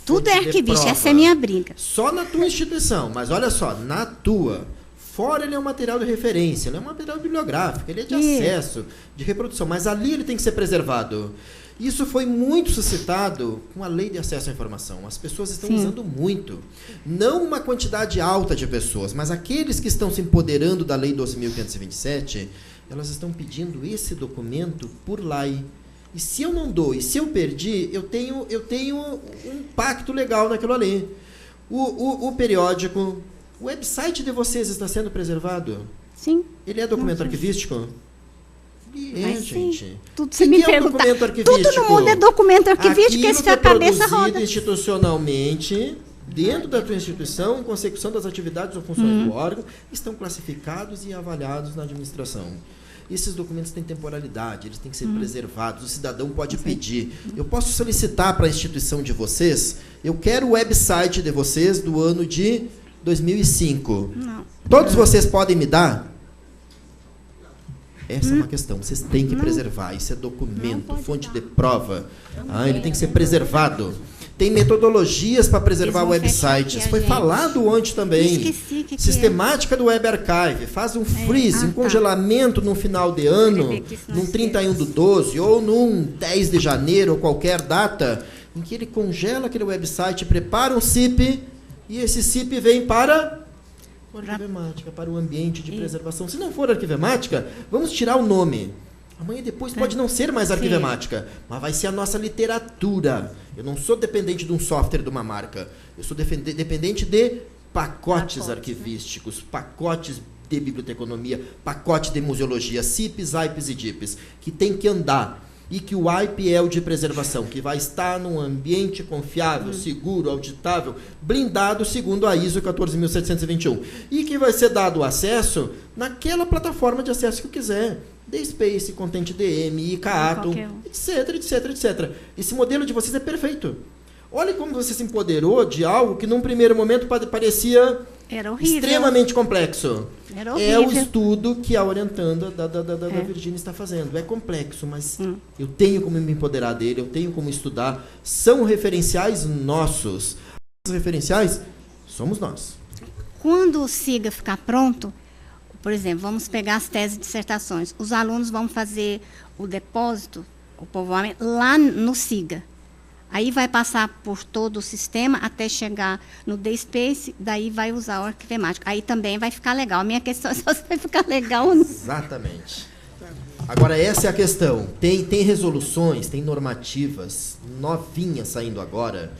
Tudo é arquivístico, essa é a minha briga. Só na tua instituição, mas olha só, na tua. Fora ele é um material de referência, ele é um material bibliográfico, ele é de acesso, de reprodução, mas ali ele tem que ser preservado. Isso foi muito suscitado com a Lei de Acesso à Informação. As pessoas estão usando muito. Não uma quantidade alta de pessoas, mas aqueles que estão se empoderando da Lei 12.527, elas estão pedindo esse documento por lei. E se eu não dou, e se eu perdi, eu tenho um pacto legal naquilo ali. O periódico, o website de vocês está sendo preservado? Sim. Ele é documento arquivístico? Gente. Tudo você me pergunta. Tudo no mundo é documento arquivístico, esse é a cabeça roda. Institucionalmente, dentro da tua instituição, em consecução das atividades ou funções do órgão, estão classificados e avaliados na administração. Esses documentos têm temporalidade, eles têm que ser preservados, o cidadão pode pedir. Eu posso solicitar para a instituição de vocês, eu quero o website de vocês do ano de 2005. Não. Todos vocês podem me dar? Essa é uma questão, vocês têm que preservar, isso é documento, fonte de prova. Ele tem que ser preservado. Tem metodologias para preservar websites. Foi falado ontem também. Sistemática do Web Archive. Faz um freeze, um congelamento no final de ano, num 31/12 ou num 10 de janeiro, ou qualquer data, em que ele congela aquele website, prepara um CIP, e esse CIP vem para a arquivemática, para o ambiente de preservação. Se não for arquivemática, vamos tirar o nome. Amanhã depois pode não ser mais arquivemática, mas vai ser a nossa literatura. Eu não sou dependente de um software de uma marca. Eu sou dependente de pacotes arquivísticos, pacotes de biblioteconomia, pacote de museologia, CIPs, AIPs e DIPs, que tem que andar. E que o AIP é o de preservação, que vai estar num ambiente confiável, seguro, auditável, blindado segundo a ISO 14.721. E que vai ser dado acesso naquela plataforma de acesso que eu quiser. DSpace, ContentDM, ICAATO, etc, etc, etc. Esse modelo de vocês é perfeito. Olha como você se empoderou de algo que num primeiro momento parecia Era horrível. Extremamente complexo. Era É o horrível. estudo que a orientanda da Virgínia está fazendo. É complexo, mas eu tenho como me empoderar dele, eu tenho como estudar. São referenciais nossos. Os referenciais somos nós. Quando o SIGA ficar pronto, por exemplo, vamos pegar as teses e dissertações. Os alunos vão fazer o depósito, o povoamento, lá no SIGA. Aí vai passar por todo o sistema até chegar no DSpace, daí vai usar o arquivemático. Aí também vai ficar legal. A minha questão é só se vai ficar legal ou não. Exatamente. Agora, essa é a questão. Tem resoluções, tem normativas novinhas saindo agora,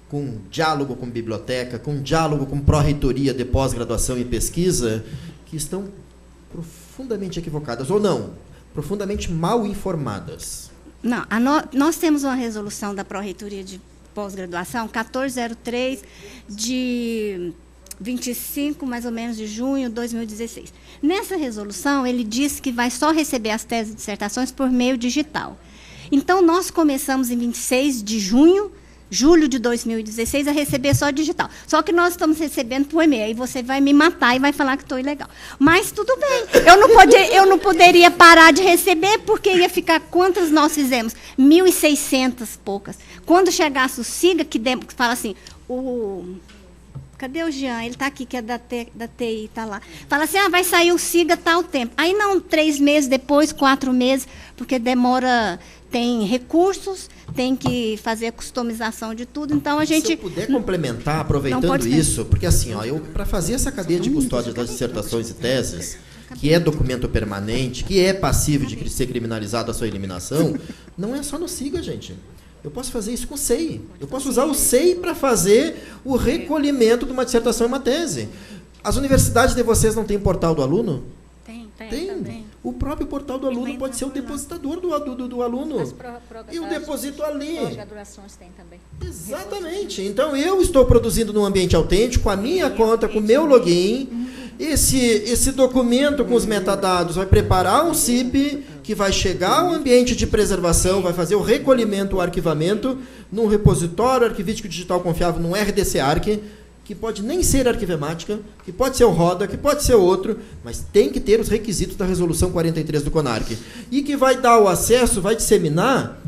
com diálogo com biblioteca, com diálogo com pró-reitoria de pós-graduação e pesquisa, que estão profundamente equivocadas, ou não, profundamente mal informadas. Não, nós temos uma resolução da Pró-Reitoria de Pós-Graduação, 1403, de 25, mais ou menos, de junho de 2016. Nessa resolução, ele diz que vai só receber as teses e dissertações por meio digital. Então, nós começamos em 26 de julho de 2016, a receber só digital. Só que nós estamos recebendo por e-mail. Aí você vai me matar e vai falar que estou ilegal. Mas tudo bem. Eu não poderia parar de receber, porque ia ficar... Quantas nós fizemos? 1.600 poucas. Quando chegasse o SIGA, que fala assim... Cadê o Jean? Ele está aqui, que é da TI, está lá. Fala assim, vai sair o SIGA tal tempo. Aí não, 3 meses depois, 4 meses, porque demora... Tem recursos, tem que fazer a customização de tudo, então a gente... Se eu puder complementar, aproveitando isso, porque assim, para fazer essa cadeia de custódia das dissertações e teses, que é documento permanente, que é passivo de ser criminalizado a sua eliminação, não é só no SIGA, gente. Eu posso fazer isso com o SEI. Eu posso usar o SEI para fazer o recolhimento de uma dissertação e uma tese. As universidades de vocês não têm portal do aluno? Tem. Também. O próprio portal do aluno pode ser o depositador do aluno. Eu deposito ali. Pós-graduações tem também. Exatamente. Então, eu estou produzindo num ambiente autêntico, com a minha conta, com o meu login. Esse documento com os metadados vai preparar um CIP que vai chegar ao ambiente de preservação, vai fazer o recolhimento, o arquivamento, num repositório arquivístico digital confiável, num RDC-ARC, que pode nem ser arquivemática, que pode ser o RODA, que pode ser outro, mas tem que ter os requisitos da resolução 43 do CONARC. E que vai dar o acesso, vai disseminar,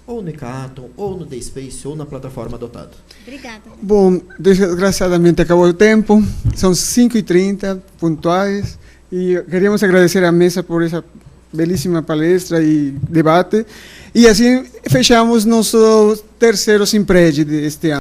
ou no ICAATOM, ou no DSpace, ou na plataforma adotada. Obrigada. Bom, desgraciadamente acabou o tempo, são 5h30, pontuais, e queríamos agradecer à mesa por essa belíssima palestra e debate, e assim fechamos nosso terceiro Simpred deste ano.